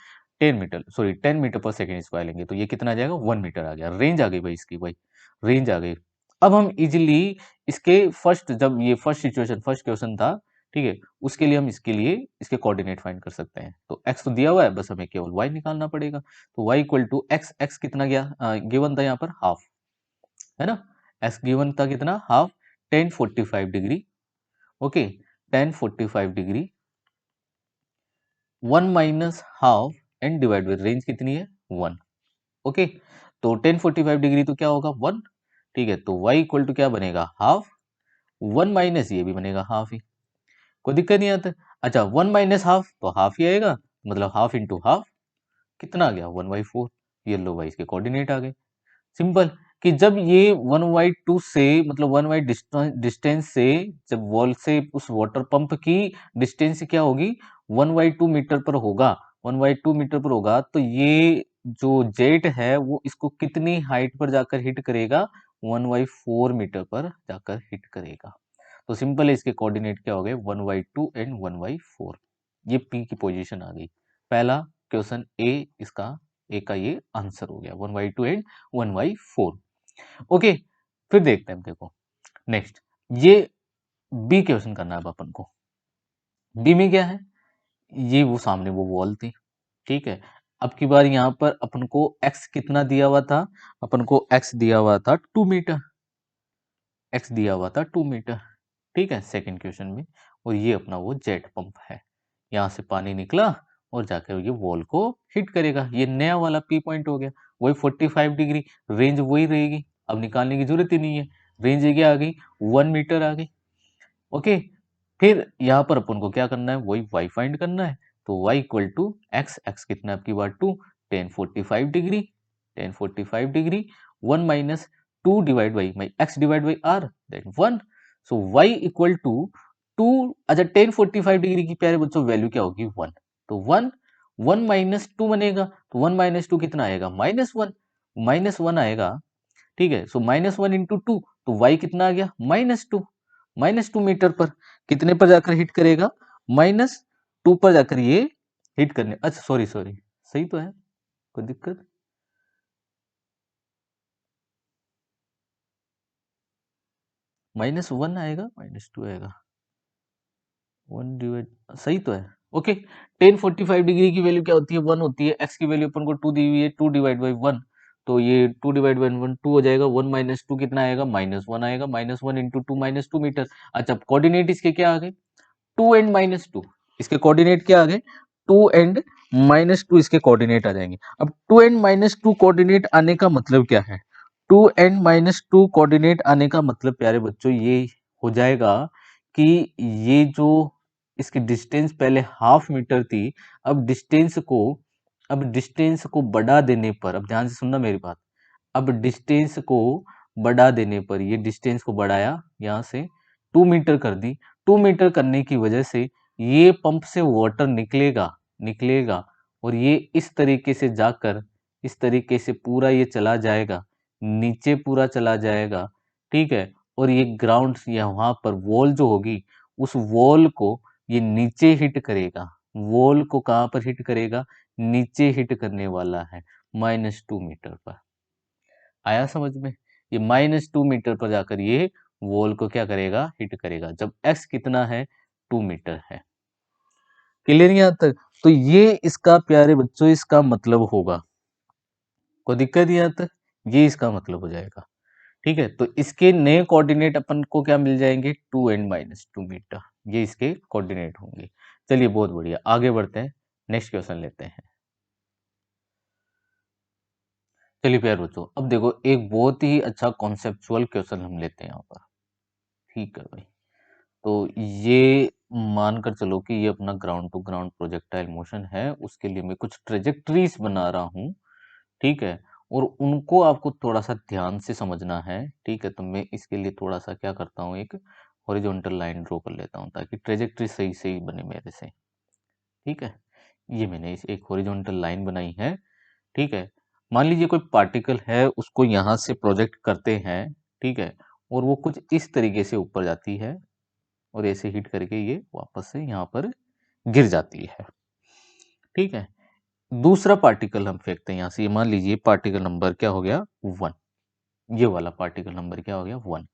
10 metre, sorry 10 metre per second square लेंगे, तो ये कितना आ जाएगा 1 मीटर आ गया, रेंज आ गई भाई इसकी, भाई रेंज आ गई। अब हम इजिली इसके फर्स्ट, जब ये फर्स्ट सिचुएशन फर्स्ट क्वेश्चन था, ठीक है, उसके लिए हम इसके लिए इसके कोऑर्डिनेट फाइंड कर सकते हैं। तो x तो दिया हुआ है, बस हमें केवल y निकालना पड़ेगा। तो y equal to x, x कितना गया, गिवन था यहाँ पर हाफ, है ना, x गिवन था कितना half, 1045 degree, okay, 1045 degree, 1 minus half and divide by range कितनी है 1, ओके। तो 1045 डिग्री तो क्या होगा 1, ठीक है। तो y इक्वल टू क्या बनेगा हाफ, 1 माइनस ये भी बनेगा हाफ ही, कोई दिक्कत नहीं आता। अच्छा, 1 माइनस हाफ तो हाफ ही आएगा, मतलब हाफ इंटू हाफ कितना आ गया 1/4। ये लो भाई, इसके कोऑर्डिनेट आ गए। सिंपल, कि जब ये 1/2 से, मतलब 1 डिस्टेंस से, जब वॉल से उस वाटर पंप की डिस्टेंस क्या होगी 1/2 मीटर पर होगा, 1/2 मीटर पर होगा, तो ये जो जेट है वो इसको कितनी हाइट पर जाकर हिट करेगा, 1/4 मीटर पर जाकर हिट करेगा। तो सिंपल है, इसके कोऑर्डिनेट क्या हो गए 1/2 एंड 1/4। ये पी की पोजीशन आ गई। पहला क्वेश्चन ए, इसका ए का ये आंसर हो गया 1/2 एंड 1/4, ओके। फिर देखते हैं, देखो नेक्स्ट, ये बी क्वेश्चन करना है अब अपन को। बी में क्या है, ये वो सामने वो वॉल थी, ठीक है। अब की बार यहाँ पर अपन को एक्स कितना दिया हुआ था, अपन को एक्स दिया हुआ था 2 मीटर, एक्स दिया हुआ था 2 मीटर, ठीक है, सेकंड क्वेश्चन में। और ये अपना वो जेट पंप है, यहाँ से पानी निकला और जाकर ये वॉल को हिट करेगा, ये नया वाला पी पॉइंट हो गया। वही 45 डिग्री, रेंज वही रहेगी, अब निकालने की जरूरत ही नहीं है, रेंज क्या आ गई 1 मीटर आ गई, ओके। फिर यहाँ पर अपन को क्या करना है, वही y फाइंड करना है। तो y equal to x, x कितना आपकी बार 2, 1045 degree, 1045 degree, 1 minus 2 divide by my x divide by R, that 1। So y equal to 2, अच्छा 1045 डिग्री की प्यारे बच्चों वैल्यू क्या होगी 1, तो 1, 1 माइनस 2 बनेगा, तो 1 माइनस 2 कितना आएगा -1, -1 आएगा, ठीक है। सो -1 इंटू 2, तो y कितना आ गया -2, -2 मीटर पर कितने पर जाकर हिट करेगा, -2 पर जाकर ये हिट करने, अच्छा सॉरी सॉरी, सही तो है, कोई दिक्कत, -1 आएगा -2 आएगा, 1 डिवाइड, सही तो है, ओके। 1045 डिग्री की वैल्यू क्या होती है 1 होती है, x की वैल्यू अपन को 2 दी हुई है, 2 डिवाइड बाई 1, तो ये 2 डिवाइड बाई 1 2 हो जाएगा, 1 माइनस 2 कितना आएगा -1 आएगा, -1 इंटू 2 -2 मीटर। अच्छा, कोऑर्डिनेट इसके क्या आ गए 2 एंड -2, इसके कोऑर्डिनेट क्या आ गए 2 एंड -2, इसके कोऑर्डिनेट आ जाएंगे। अब 2 एंड -2 कोऑर्डिनेट आने का मतलब क्या है, 2 एंड -2 कोऑर्डिनेट आने का मतलब प्यारे बच्चों ये हो जाएगा कि ये जो इसकी डिस्टेंस पहले हाफ मीटर थी, अब डिस्टेंस को बढ़ा देने पर, अब ध्यान से सुनना मेरी बात, अब डिस्टेंस को बढ़ा देने पर, ये डिस्टेंस को बढ़ाया यहाँ से 2 मीटर कर दी, 2 मीटर करने की वजह से ये पंप से वाटर निकलेगा, निकलेगा, और ये इस तरीके से जाकर, इस तरीके से पूरा ये चला जाएगा, नीचे पूरा चला जाएगा, ठीक है। और ये ग्राउंड यहाँ पर वॉल जो होगी, उस वॉल को ये नीचे हिट करेगा, वॉल को कहाँ पर हिट करेगा, नीचे हिट करने वाला है -2 मीटर पर। आया समझ में? ये -2 मीटर पर जाकर ये वॉल को क्या करेगा, हिट करेगा, जब x कितना है, 2 मीटर है। क्लियर यहाँ तक? तो ये इसका प्यारे बच्चों इसका मतलब होगा, कोई दिक्कत यहाँ तक? ये इसका मतलब हो जाएगा। ठीक है, तो इसके नए कोऑर्डिनेट अपन को क्या मिल जाएंगे, 2 एंड -2 मीटर, ये इसके कोऑर्डिनेट होंगे। चलिए बहुत बढ़िया, आगे बढ़ते हैं, नेक्स्ट क्वेश्चन लेते हैं। चलिए प्यारे बच्चों, अब देखो एक बहुत ही अच्छा कॉन्सेप्चुअल क्वेश्चन हम लेते हैं यहाँ पर। ठीक है भाई, तो ये मानकर चलो कि ये अपना ground to ground projectile motion है, उसके लिए मैं कुछ ट्रेजेक्टरीज बना रहा हूँ। ठीक है, और उनको आपको थोड़ा सा ध्यान से समझना है। ठीक है, तो मैं इसके लिए थोड़ा सा क्या करता हूँ, एक हॉरिजॉन्टल लाइन ड्रॉ कर लेता हूँ ताकि ट्रेजेक्टरी सही सही बने मेरे से। ठीक है, ये मैंने इस एक हॉरिजॉन्टल लाइन बनाई है। ठीक है, मान लीजिए कोई पार्टिकल है, उसको यहाँ से प्रोजेक्ट करते हैं। ठीक है, और वो कुछ इस तरीके से ऊपर जाती है और ऐसे हिट करके ये वापस से यहाँ पर गिर जाती है। ठीक है, दूसरा पार्टिकल हम फेंकते हैं यहाँ से, ये मान लीजिए पार्टिकल नंबर क्या हो गया, 1। ये वाला पार्टिकल नंबर क्या हो गया, 1।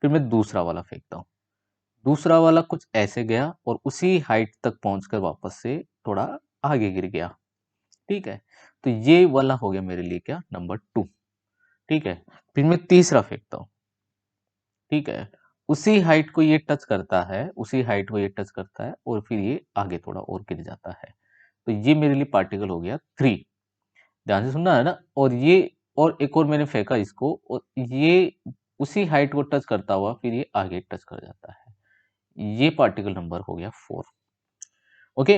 फिर मैं दूसरा वाला फेंकता हूँ, दूसरा वाला कुछ ऐसे गया और उसी हाइट तक पहुंचकर वापस से थोड़ा आगे गिर गया। ठीक है, तो ये वाला हो गया मेरे लिए क्या, नंबर 2। ठीक है, फिर मैं तीसरा फेंकता हूँ। ठीक है, उसी हाइट को ये टच करता है, उसी हाइट को ये टच करता है और फिर ये आगे थोड़ा और गिर जाता है। तो ये मेरे लिए पार्टिकल हो गया 3। ध्यान से सुनना है ना। और ये, और एक और मैंने फेंका इसको, और ये उसी हाइट को टच करता हुआ फिर ये आगे टच कर जाता है। ये पार्टिकल नंबर हो गया 4। ओके,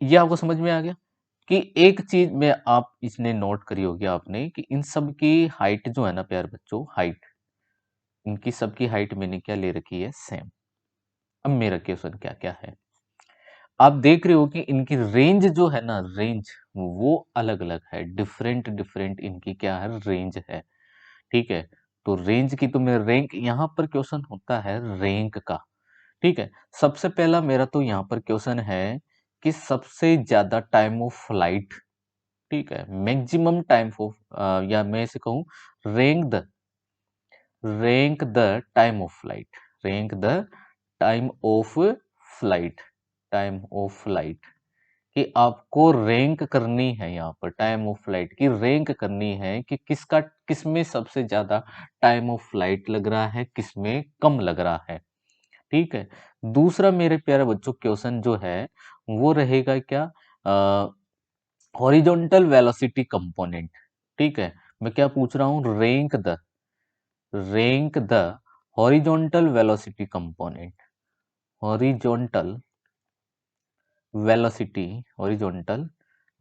ये आपको समझ में आ गया कि एक चीज में आप इसने नोट करी होगी आपने कि इन सब की हाइट जो है ना प्यारे बच्चों, हाइट, इनकी सबकी हाइट मैंने क्या ले रखी है, सेम। अब मेरा क्वेश्चन क्या क्या है, आप देख रहे हो कि इनकी रेंज जो है ना, रेंज वो अलग अलग है, डिफरेंट डिफरेंट इनकी क्या है, रेंज है। ठीक है, तो रेंज की तो मेरा रैंक यहाँ पर क्वेश्चन होता है रैंक का। ठीक है, सबसे पहला मेरा तो यहाँ पर क्वेश्चन है कि सबसे ज्यादा टाइम ऑफ फ्लाइट, ठीक है, मैक्सिमम टाइम ऑफ, या मैं इसे कहूँ rank the time of flight, rank the time of flight, time of flight, कि आपको रैंक करनी है, यहाँ पर टाइम ऑफ फ्लाइट की रैंक करनी है कि किसका, किसमें सबसे ज्यादा टाइम ऑफ फ्लाइट लग रहा है, किसमें कम लग रहा है। ठीक है, दूसरा मेरे प्यारे बच्चों क्वेश्चन जो है वो रहेगा क्या, हॉरिजॉन्टल वेलोसिटी कंपोनेंट। ठीक है, मैं क्या पूछ रहा हूँ, rank the horizontal velocity component, horizontal velocity, horizontal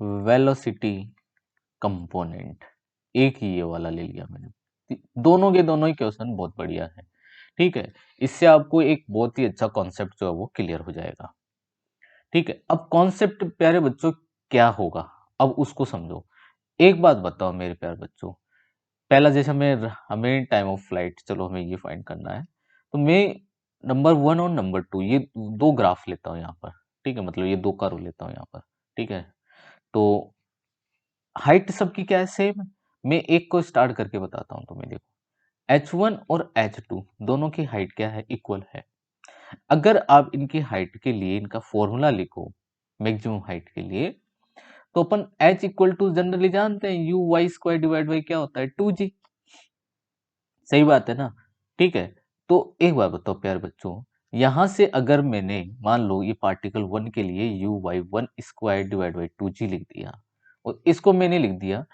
velocity component, एक ही ये वाला ले लिया मैंने। दोनों के दोनों ही क्वेश्चन बहुत बढ़िया है। ठीक है, इससे आपको एक बहुत ही अच्छा कॉन्सेप्ट जो है वो क्लियर हो जाएगा। ठीक है, अब कॉन्सेप्ट प्यारे बच्चों क्या होगा, अब उसको समझो। एक बात बताओ मेरे प्यारे बच्चों, पहला जैसे हमें टाइम ऑफ फ्लाइट, चलो हमें ये फाइंड करना है, तो मैं नंबर 1 और नंबर 2 ये दो ग्राफ लेता हूँ यहाँ पर। ठीक है, मतलब ये दो कर्व लेता हूँ यहाँ पर। ठीक है, तो हाइट सबकी क्या है, सेम। मैं एक को स्टार्ट करके बताता हूँ तुम्हें, देखो H1 और H2 दोनों की हाइट क्या है, इक्वल है। अगर आप इनकी हाइट के लिए इनका फॉर्मूला लिखो, मैक्सिमम हाइट के लिए, तो अपन H इक्वल टू जनरली जानते हैं, you y square divide by क्या होता है, 2G। सही बात है ना। ठीक है, तो एक बात बताओ प्यारे बच्चों, यहां से अगर मैंने मान लो ये पार्टिकल 1 के लिए u y 1 square divide by 2G लिख दिया, और इसको मैंने लिख दिया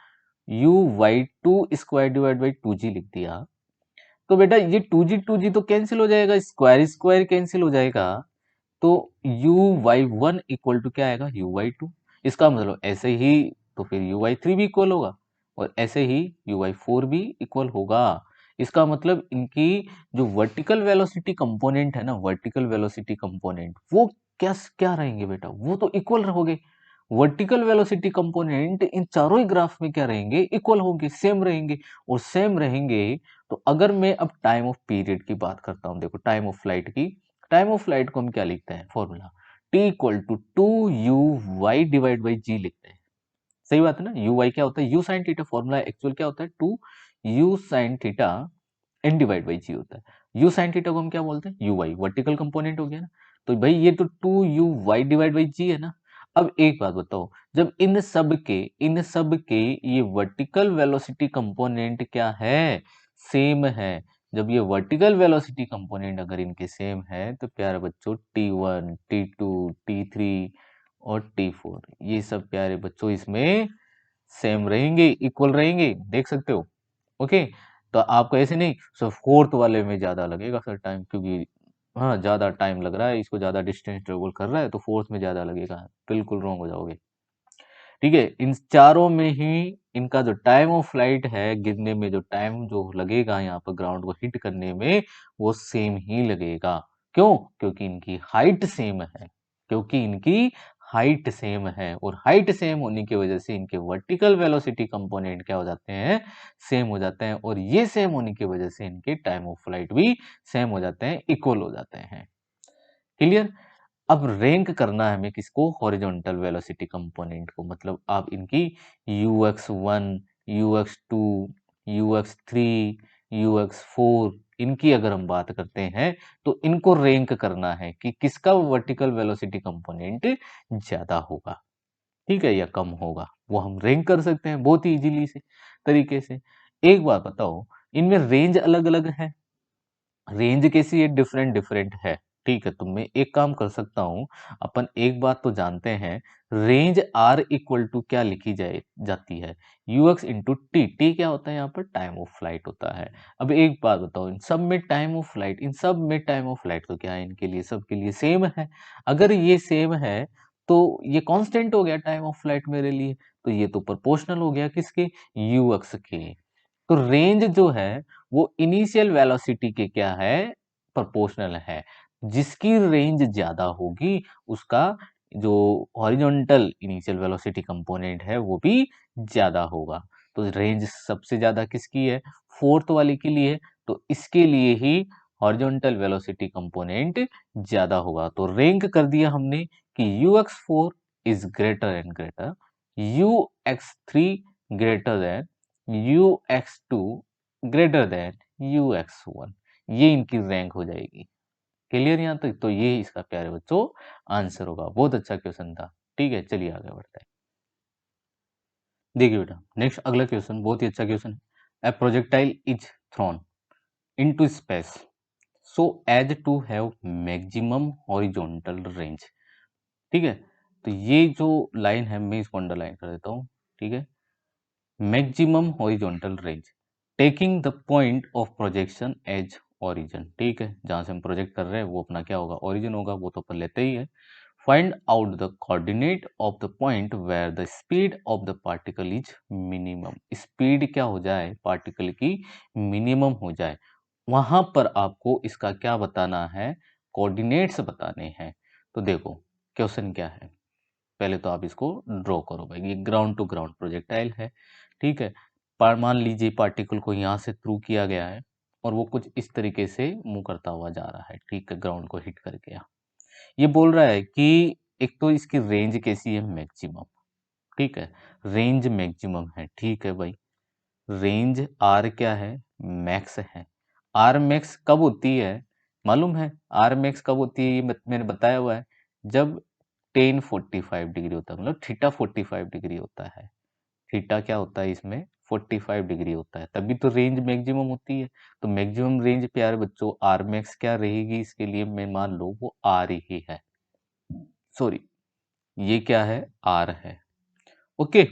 u y 2 square divide by 2G लिख दिया, तो बेटा ये 2G तो कैंसिल हो जाएगा, स्क्वायर स्क्वायर कैंसिल हो जाएगा, तो यू वाई 1 इक्वल टू क्या आएगा, यू वाई 2। इसका मतलब ऐसे ही तो फिर यू वाई 3 भी इक्वल होगा, और ऐसे ही यू वाई 4 भी इक्वल होगा। इसका मतलब इनकी जो वर्टिकल वेलोसिटी कंपोनेंट है ना, वर्टिकल वेलोसिटी कंपोनेंट वो क्या क्या रहेंगे बेटा, वो तो इक्वल रहोगे। वर्टिकल वेलोसिटी कंपोनेंट इन चारों ही ग्राफ में क्या रहेंगे, इक्वल होंगे, सेम रहेंगे। और सेम रहेंगे, तो अगर मैं अब टाइम ऑफ पीरियड की बात करता हूं, देखो टाइम ऑफ फ्लाइट की, टाइम ऑफ फ्लाइट को हम क्या लिखते हैं, formula T equal to 2u(y)/g लिखते हैं। सही बात है ना। यू वाई क्या होता है, U sine theta, formula actual क्या होता है 2u sine theta n divide by G होता है। यू साइन थीटा को हम क्या बोलते हैं, यू वाई, वर्टिकल कंपोनेंट हो गया ना। तो भाई ये तो 2u(y) डिवाइड बाई जी है ना। अब एक बात बताओ, जब इन सब के ये वर्टिकल वेलोसिटी कंपोनेंट क्या है, सेम है। जब ये वर्टिकल वेलोसिटी कंपोनेंट अगर इनके सेम है तो प्यारे बच्चों T1, T2, T3 और T4 ये सब प्यारे बच्चों इसमें सेम रहेंगे, इक्वल रहेंगे, देख सकते हो। ओके, तो आपको ऐसे नहीं सर फोर्थ वाले में ज्यादा लगेगा सर टाइम, क्योंकि हाँ ज्यादा टाइम लग रहा है, इसको ज्यादा डिस्टेंस ट्रेवल कर रहा है तो फोर्थ में ज्यादा लगेगा, बिल्कुल रॉन्ग हो जाओगे। ठीक है, इन चारों में ही इनका जो टाइम ऑफ फ्लाइट है, गिरने में जो टाइम जो लगेगा यहाँ पर ग्राउंड को हिट करने में, वो सेम ही लगेगा। क्यों? क्योंकि इनकी हाइट सेम है, क्योंकि इनकी हाइट सेम है, और हाइट सेम होने की वजह से इनके वर्टिकल वेलोसिटी कंपोनेंट क्या हो जाते हैं, सेम हो जाते हैं, और ये सेम होने की वजह से इनके टाइम ऑफ फ्लाइट भी सेम हो जाते हैं, इक्वल हो जाते हैं। क्लियर? अब रैंक करना है हमें किसको, हॉरिजॉन्टल वेलोसिटी कंपोनेंट को, मतलब आप इनकी ux1, ux2, ux3, ux4 इनकी अगर हम बात करते हैं तो इनको रैंक करना है कि किसका वर्टिकल वेलोसिटी कंपोनेंट ज्यादा होगा, ठीक है, या कम होगा। वो हम रैंक कर सकते हैं बहुत ही इजीली से तरीके से। एक बात बताओ, इनमें रेंज अलग अलग है, रेंज कैसी है, डिफरेंट डिफरेंट है। ठीक है, तो मैं एक काम कर सकता हूं, अपन एक बात तो जानते हैं, रेंज आर इक्वल टू क्या लिखी जाती है, यूएक्स इंटू टी। टी क्या होता है यहाँ पर, टाइम ऑफ फ्लाइट होता है। अब एक बात बताओ, इन सब में टाइम ऑफ फ्लाइट, इन सब में टाइम ऑफ फ्लाइट तो क्या है, इनके लिए सबके लिए सेम है। अगर ये सेम है तो ये कांस्टेंट हो गया टाइम ऑफ फ्लाइट मेरे लिए, तो ये तो प्रोपोर्शनल हो गया किसके, यूएक्स के। तो रेंज जो है वो इनिशियल वेलोसिटी के क्या है, प्रोपोर्शनल है। जिसकी रेंज ज्यादा होगी उसका जो हॉरिजॉन्टल इनिशियल वेलोसिटी कंपोनेंट है वो भी ज्यादा होगा। तो रेंज सबसे ज्यादा किसकी है, फोर्थ वाले के लिए, तो इसके लिए ही हॉरिजॉन्टल वेलोसिटी कंपोनेंट ज्यादा होगा। तो रैंक कर दिया हमने कि ux4 is greater and greater, ux3 greater than, ux2 greater than ux1, ये इनकी रैंक हो जाएगी। क्लियर यहाँ तक? तो ये इसका प्यारे बच्चों आंसर होगा। बहुत अच्छा क्वेश्चन था। ठीक है, चलिए आगे बढ़ते हैं। देखिए बेटा, नेक्स्ट अगला क्वेश्चन बहुत ही अच्छा क्वेश्चन है। A projectile is thrown into space so as to have maximum horizontal range. ठीक है, तो ये जो लाइन है मैं इसको अंडरलाइन कर देता हूँ। ठीक है, maximum horizontal range taking the point of projection as origin. ठीक है, जहां से हम प्रोजेक्ट कर रहे हैं वो अपना क्या होगा, ओरिजिन होगा, वो तो अपन लेते ही है। Find out the coordinate of the point where the speed of the particle is minimum. Speed क्या हो जाए, पार्टिकल की मिनिमम हो जाए, वहां पर आपको इसका क्या बताना है, कोऑर्डिनेट्स बताने हैं। तो देखो क्वेश्चन क्या है, पहले तो आप इसको ड्रॉ करो भाई। ये ग्राउंड टू ग्राउंड प्रोजेक्टाइल है। ठीक है, मान लीजिए पार्टिकल को यहाँ से थ्रू किया गया है और वो कुछ इस तरीके से मूव करता हुआ जा रहा है। ठीक है, ग्राउंड को हिट करके ये बोल रहा है कि एक तो इसकी रेंज कैसी है, मैक्सिमम। ठीक है, रेंज मैक्सिमम है। ठीक है भाई, रेंज आर क्या है, मैक्स है। आर मैक्स कब होती है मालूम है, आर मैक्स कब होती है ये मैंने बताया हुआ है, जब 1045 डिग्री होता है, मतलब थीटा 45 डिग्री होता है। थीटा क्या होता है इसमें, 45 डिग्री होता है, तभी तो रेंज मैक्सिमम होती है। तो मैक्सिमम रेंज प्यारे बच्चों आर मैक्स क्या रहेगी, इसके लिए मैं मान लो वो आर ही है, सॉरी ये क्या है, आर है। ओके,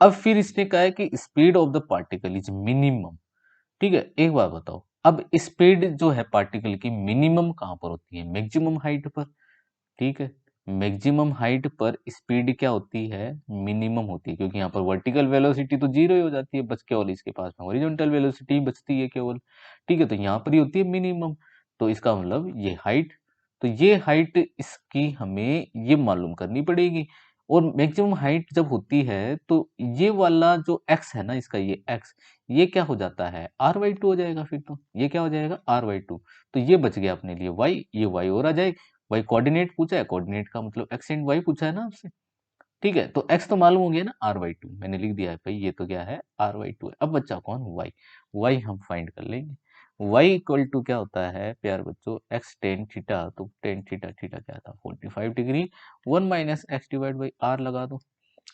अब फिर इसने कहा है कि speed of the particle is minimum. ठीक है, एक बात बताओ, अब स्पीड जो है पार्टिकल की मिनिमम कहां पर होती है, मैक्सिमम हाइट पर। ठीक है, मैक्सिमम हाइट पर स्पीड क्या होती है, मिनिमम होती है, क्योंकि यहाँ पर वर्टिकल वेलोसिटी तो जीरो ही हो जाती है, बस केवल इसके पास में हॉरिजॉन्टल वेलोसिटी ही बचती है केवल। ठीक है, तो यहाँ पर ही होती है मिनिमम, तो इसका मतलब ये हाइट, तो ये हाइट इसकी हमें ये मालूम करनी पड़ेगी। और मैक्सिमम हाइट जब होती है तो ये वाला जो एक्स है ना, इसका ये एक्स, ये क्या हो जाता है, R/2 हो जाएगा। फिर तो ये क्या हो जाएगा, R/2। तो ये बच गया अपने लिए y, ये y और आ जाएगा, भाई कोऑर्डिनेट पूछा है, कोऑर्डिनेट का मतलब एक्स एंड वाई पूछा है ना आपसे, ठीक है। तो एक्स तो मालूम हो गया ना, r/2 मैंने लिख दिया है भाई, ये तो क्या है r/2 है। अब बच्चा कौन, वाई, वाई हम फाइंड कर लेंगे। वाई इक्वल टू क्या होता है प्यार बच्चों, एक्स टेन थीटा, तो टेन थीटा, थीटा क्या था 45 degree, 1 minus x divide by R लगा दो।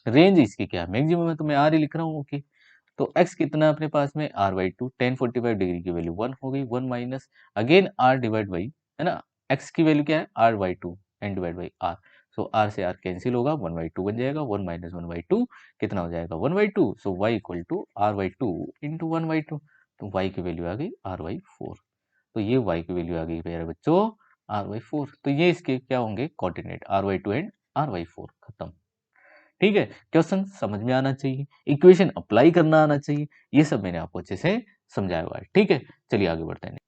रेंज इसकी क्या है, मैक्सिमम है तो मैं आर ही लिख रहा हूँ, ओके। तो x कितना है अपने पास में, r/2, 1045 डिग्री की वैल्यू 1 हो गई, 1 minus again r divide by, है ना, x की वैल्यू क्या है r/2 and divide by r। So r से r कैंसिल होगा, 1/2 बन जाएगा, 1 माइनस 1/2 कितना हो जाएगा 1/2। So y equal to r/2 into 1/2, तो y की वैल्यू आ गई r/4। तो ये y की वैल्यू आ गई मेरे बच्चों r/4। तो ये इसके क्या होंगे कोऑर्डिनेट, r/2 एंड r/4, खत्म। ठीक है, क्वेश्चन समझ में आना चाहिए, इक्वेशन अप्लाई करना आना चाहिए, ये सब मैंने आपको अच्छे से समझाया हुआ है। ठीक है, चलिए आगे बढ़ते हैं।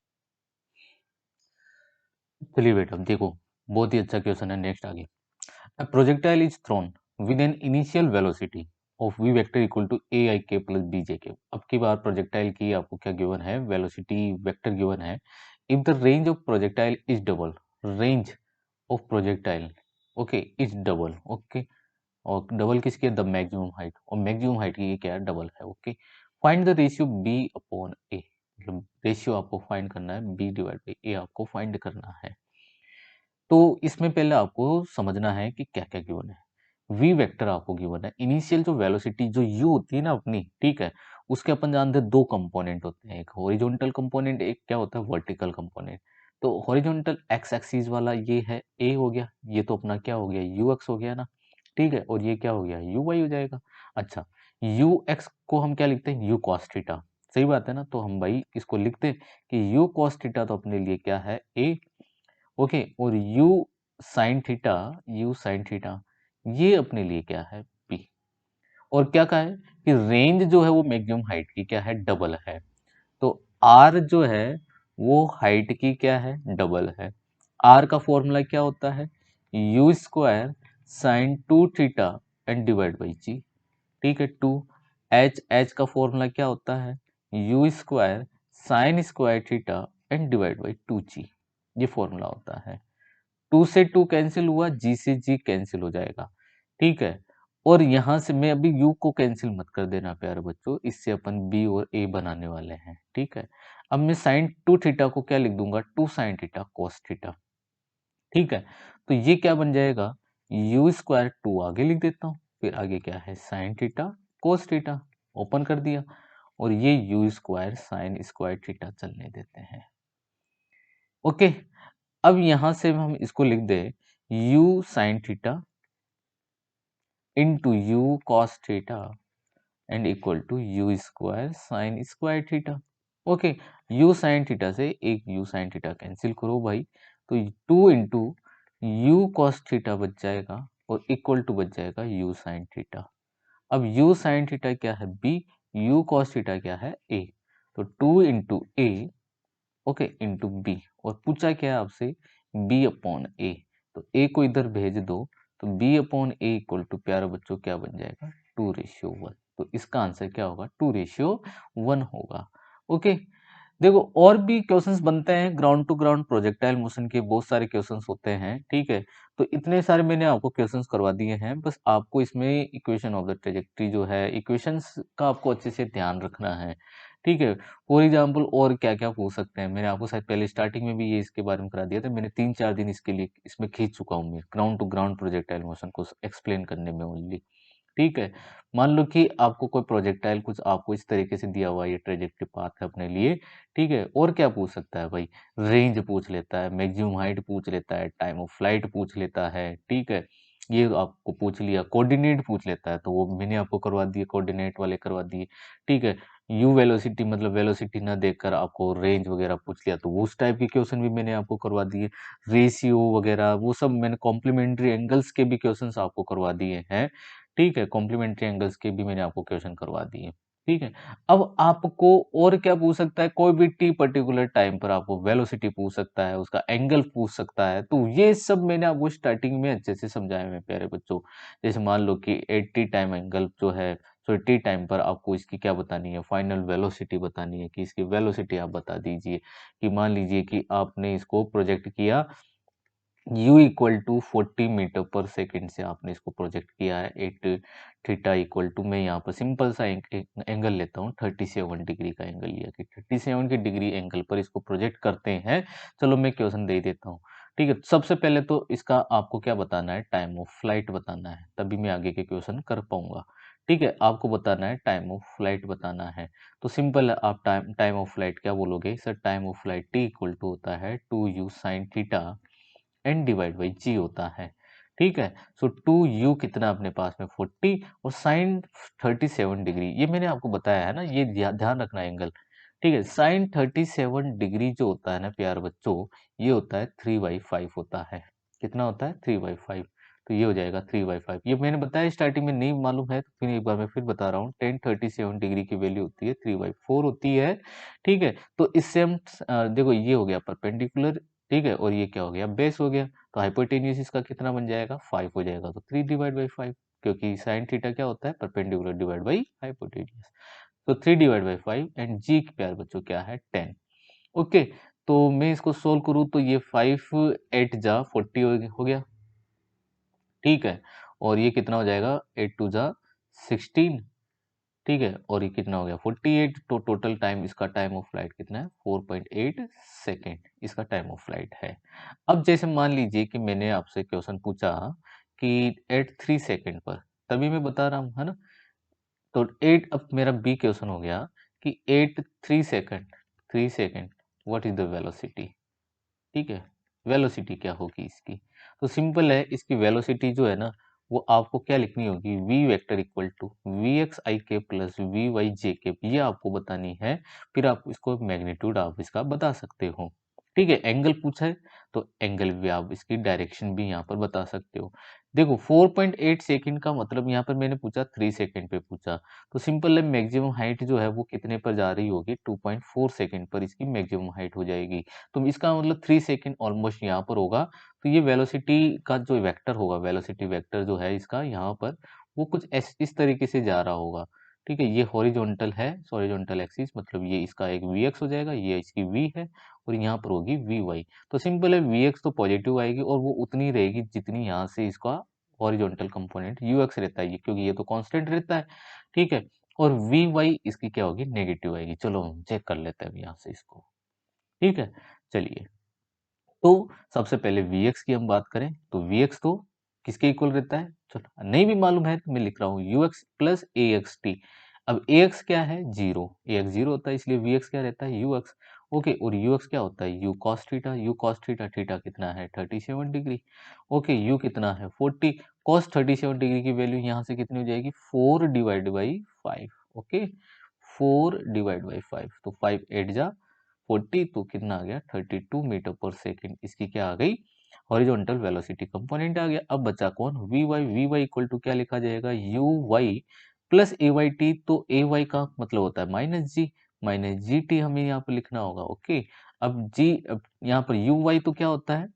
चलिए बेटा देखो, बहुत ही अच्छा क्वेश्चन है, नेक्स्ट आगे। A projectile is thrown with an initial velocity of v vector equal to aik plus bjk। अब की बार प्रोजेक्टाइल की आपको क्या गिवन है, वेलोसिटी वेक्टर गिवन है। If the range of projectile is double, range of projectile okay is double, okay, और double किसकी है, द मैक्सिमम हाइट, और मैक्सिमम हाइट की ये क्या है, डबल है, okay. Find the ratio B upon A, मतलब रेशियो आपको फाइंड करना है, बी डिवाइड बाई ए आपको फाइंड करना है। तो इसमें पहले आपको समझना है कि क्या क्या गिवन है। वी वेक्टर आपको गिवन है, इनिशियल जो वेलोसिटी जो यू होती है ना अपनी, ठीक है, उसके अपन जानते हैं दो कंपोनेंट होते हैं, एक हॉरिजॉन्टल कंपोनेंट, एक क्या होता है वर्टिकल कंपोनेंट। तो हॉरिजॉन्टल एक्स एक्सिस वाला ये है ए हो गया, ये तो अपना क्या हो गया यू एक्स हो गया ना, ठीक है, और ये क्या हो गया यू वाई हो जाएगा। अच्छा, यू एक्स को हम क्या लिखते हैं, यू कॉस थीटा, सही बात है ना, तो हम भाई इसको लिखते हैं कि यू कॉस थीटा तो अपने लिए क्या है ए, ओके, और यू साइन थीटा ये अपने लिए क्या है पी। और क्या कहा है कि रेंज जो है वो मैक्सिमम हाइट की क्या है डबल है, तो आर जो है वो हाइट की क्या है डबल है। आर का फॉर्मूला क्या होता है, U square sine two theta and divide by G, ठीक है, टू। एच का फॉर्मूला क्या होता है, U square sine square theta and divide by two G, ये फॉर्मूला होता है। टू से टू कैंसिल हुआ, जी से जी कैंसिल हो जाएगा, ठीक है। और यहां से मैं अभी यू को कैंसिल मत कर देना प्यारे बच्चों, इससे अपन बी और ए बनाने वाले हैं, ठीक है। अब मैं साइन टू थीटा को क्या लिख दूंगा, two sine theta cos theta, ठीक है। तो ये क्या बन जाएगा, यू स्क्वायर टू आगे लिख देता हूँ, फिर आगे क्या है sign theta cos theta, open कर दिया, और ये you square sine square theta चलने देते हैं, ओके। अब यहां से हम इसको लिख दे u sine theta into u cos theta and equal to you square sine square theta, okay. u sine theta से एक u साइन थीटा कैंसिल करो भाई, तो two into u cos theta बच जाएगा और इक्वल टू बच जाएगा u साइन थीटा। अब u साइन थीटा क्या है b, u कॉस थीटा क्या है a, तो टू इंटू ए, ओके, इंटू बी, और पूछा क्या है आपसे बी अपॉन ए, तो ए को इधर भेज दो, तो b upon a equal to प्यारे बच्चों क्या बन जाएगा 2:1। तो इसका आंसर क्या होगा 2:1 होगा, ओके। देखो और भी क्वेश्चंस बनते हैं, ground to ground projectile motion के बहुत सारे क्वेश्चंस होते हैं, ठीक है। तो इतने सारे मैंने आपको क्वेश्चंस करवा दिए हैं, बस आपको इसमें इक्वेशन ऑफ द ट्रेजेक्टरी जो है, इक्वेशंस का आपको अच्छे से ध्यान रखना है, ठीक है। फॉर एग्जाम्पल और क्या क्या पूछ सकते हैं, मैंने आपको शायद पहले स्टार्टिंग में भी ये इसके बारे में करा दिया था, मैंने 3-4 दिन इसके लिए इसमें खींच चुका हूँ, मैं ground to ground projectile motion को एक्सप्लेन करने में ओनली, ठीक है। मान लो कि आपको कोई प्रोजेक्टाइल कुछ आपको इस तरीके से दिया हुआ है, ये ट्रेजेक्टरी पाथ है अपने लिए, ठीक है। और क्या पूछ सकता है भाई, रेंज पूछ लेता है, मैक्सिमम हाइट पूछ लेता है, टाइम ऑफ फ्लाइट पूछ लेता है, ठीक है, ये आपको पूछ लिया। कोऑर्डिनेट पूछ लेता है, तो वो मैंने आपको करवा दिए, कोऑर्डिनेट वाले करवा दिए, ठीक है। यू वेलोसिटी मतलब वेलोसिटी ना देखकर आपको रेंज वगैरह पूछ लिया, तो वो उस टाइप के क्वेश्चन भी मैंने आपको करवा दिए। रेशियो वगैरह वो सब मैंने, कॉम्प्लीमेंट्री एंगल्स के भी क्वेश्चंस आपको करवा दिए हैं, ठीक है, कॉम्प्लीमेंट्री एंगल्स के भी मैंने आपको क्वेश्चन करवा दिए, ठीक है। अब आपको और क्या पूछ सकता है, कोई भी टी पर्टिकुलर टाइम पर आपको वेलोसिटी पूछ सकता है, उसका एंगल पूछ सकता है, तो ये सब मैंने आपको स्टार्टिंग में अच्छे से समझाया है प्यारे बच्चों। जैसे मान लो कि 80 टाइम एंगल जो है, तो 80 टाइम पर आपको इसकी क्या बतानी है, फाइनल वेलोसिटी बतानी है, कि इसकी वेलोसिटी आप बता दीजिए, कि मान लीजिए कि आपने इसको प्रोजेक्ट किया u equal to 40 metre per second से आपने इसको प्रोजेक्ट किया है। एट थीटा इक्वल टू, मैं यहाँ पर सिंपल सा एंगल लेता हूँ, 37 डिग्री का एंगल लिया कि 37 की डिग्री एंगल पर इसको प्रोजेक्ट करते हैं। चलो मैं क्वेश्चन दे देता हूँ। ठीक है, सबसे पहले तो इसका आपको क्या बताना है, टाइम ऑफ फ्लाइट बताना है, तभी मैं आगे के क्वेश्चन कर पाऊंगा। ठीक है, आपको बताना है टाइम ऑफ फ्लाइट बताना है। तो सिंपल है, आप टाइम ऑफ फ्लाइट क्या बोलोगे sir, time of flight T equal to होता है 2u sine theta N divide by G होता है। ठीक है, सो 2u कितना अपने पास में 40 और साइन 37 डिग्री, ये मैंने आपको बताया है ना, ये ध्यान रखना एंगल। ठीक है, साइन 37 डिग्री जो होता है ना प्यार बच्चों, ये होता है 3/5 होता है। कितना होता है, 3/5। तो ये हो जाएगा 3/5। ये मैंने बताया स्टार्टिंग में, नहीं मालूम है तो फिर एक बार मैं फिर बता रहा हूँ, टेन 37 डिग्री की वैल्यू होती है 3/4 होती है। ठीक है, तो इससे हम देखो ये हो गया परपेंडिकुलर। ठीक है, और ये क्या हो गया, बेस हो गया। तो हाइपोटेन्यूज इसका कितना बन जाएगा, 5 हो जाएगा, तो 3/5, क्योंकि साइन थीटा क्या होता है, परपेंडिकुलर डिवाइड बाई हाइपोटेन्यूज। तो 3/5 एंड जी प्यार बच्चों क्या है, 10। ओके, तो मैं इसको सोल्व करूँ तो ये 5 8 जा 40 हो गया। ठीक है, और ये कितना हो जाएगा, 8 2 जा 16। ठीक है, और ये कितना हो गया 48। तो टोटल टाइम, इसका टाइम ऑफ फ्लाइट कितना है, 4.8 सेकेंड इसका टाइम ऑफ फ्लाइट है। अब जैसे मान लीजिए कि मैंने आपसे क्वेश्चन पूछा कि एट 3 सेकेंड पर, तभी मैं बता रहा हूँ है ना। तो 8, अब मेरा बी क्वेश्चन हो गया कि at 3 second, 3 second what is the velocity. ठीक है, वेलोसिटी क्या होगी इसकी। तो सिंपल है, इसकी वेलोसिटी जो है ना, वो आपको क्या लिखनी होगी, v vector equal to V X I K plus we Y j के, ये आपको बतानी है। फिर आप इसको मैग्नीट्यूड आप इसका बता सकते हो। ठीक है, एंगल पूछा है तो एंगल भी आप इसकी डायरेक्शन भी यहाँ पर बता सकते हो। देखो 4.8 सेकंड का मतलब, यहाँ पर मैंने पूछा 3 सेकंड पे पूछा, तो सिंपल है, मैक्सिमम हाइट जो है वो कितने पर जा रही होगी, 2.4 सेकंड पर इसकी मैक्सिमम हाइट हो जाएगी। तो इसका मतलब 3 सेकंड ऑलमोस्ट यहाँ पर होगा। तो ये वेलोसिटी का जो वेक्टर होगा, वेलोसिटी वेक्टर जो है इसका यहाँ पर, वो कुछ इस तरीके से जा रहा होगा। ठीक है, ये हॉरिजॉन्टल है, हॉरिजॉन्टल एक्सिस, मतलब ये इसका एक वी एक्स हो जाएगा, ये इसकी वी है, और यहाँ पर होगी वी वाई। तो सिंपल है, वी एक्स तो पॉजिटिव आएगी और वो उतनी रहेगी जितनी यहाँ से इसका हॉरिजॉन्टल कंपोनेंट यू एक्स रहता है, क्योंकि ये तो कांस्टेंट रहता है। ठीक है, और वी वाई इसकी क्या होगी, नेगेटिव आएगी। चलो हम चेक कर लेते हैं यहाँ से इसको। ठीक है, चलिए, तो सबसे पहले Vx की हम बात करें तो Vx तो किसके इक्वल रहता है, चलो नहीं भी मालूम है तो मैं लिख रहा हूँ ux प्लस ए एक्स टी। अब ax क्या है, जीरो, ax जीरो होता है, इसलिए Vx क्या रहता है, ux। ओके, और ux क्या होता है, u cos theta, u cos theta, theta कितना है 37 डिग्री। ओके, u कितना है 40, cos 37 डिग्री की वैल्यू यहाँ से कितनी हो जाएगी, 4/5। ओके, 4/5, तो 5 8 जा 40, तो कितना आ गया 32 मीटर पर सेकेंड, इसकी क्या आ गई, हॉरिजॉन्टल वेलोसिटी कंपोनेंट आ गया। अब बचा कौन, v y, v y equal to क्या लिखा जाएगा, u y plus a Y t. तो ए वाई का मतलब होता है minus g, minus g t हमें यहाँ पर लिखना होगा। ओके, अब जी, अब यहाँ पर यू वाई तो क्या होता है,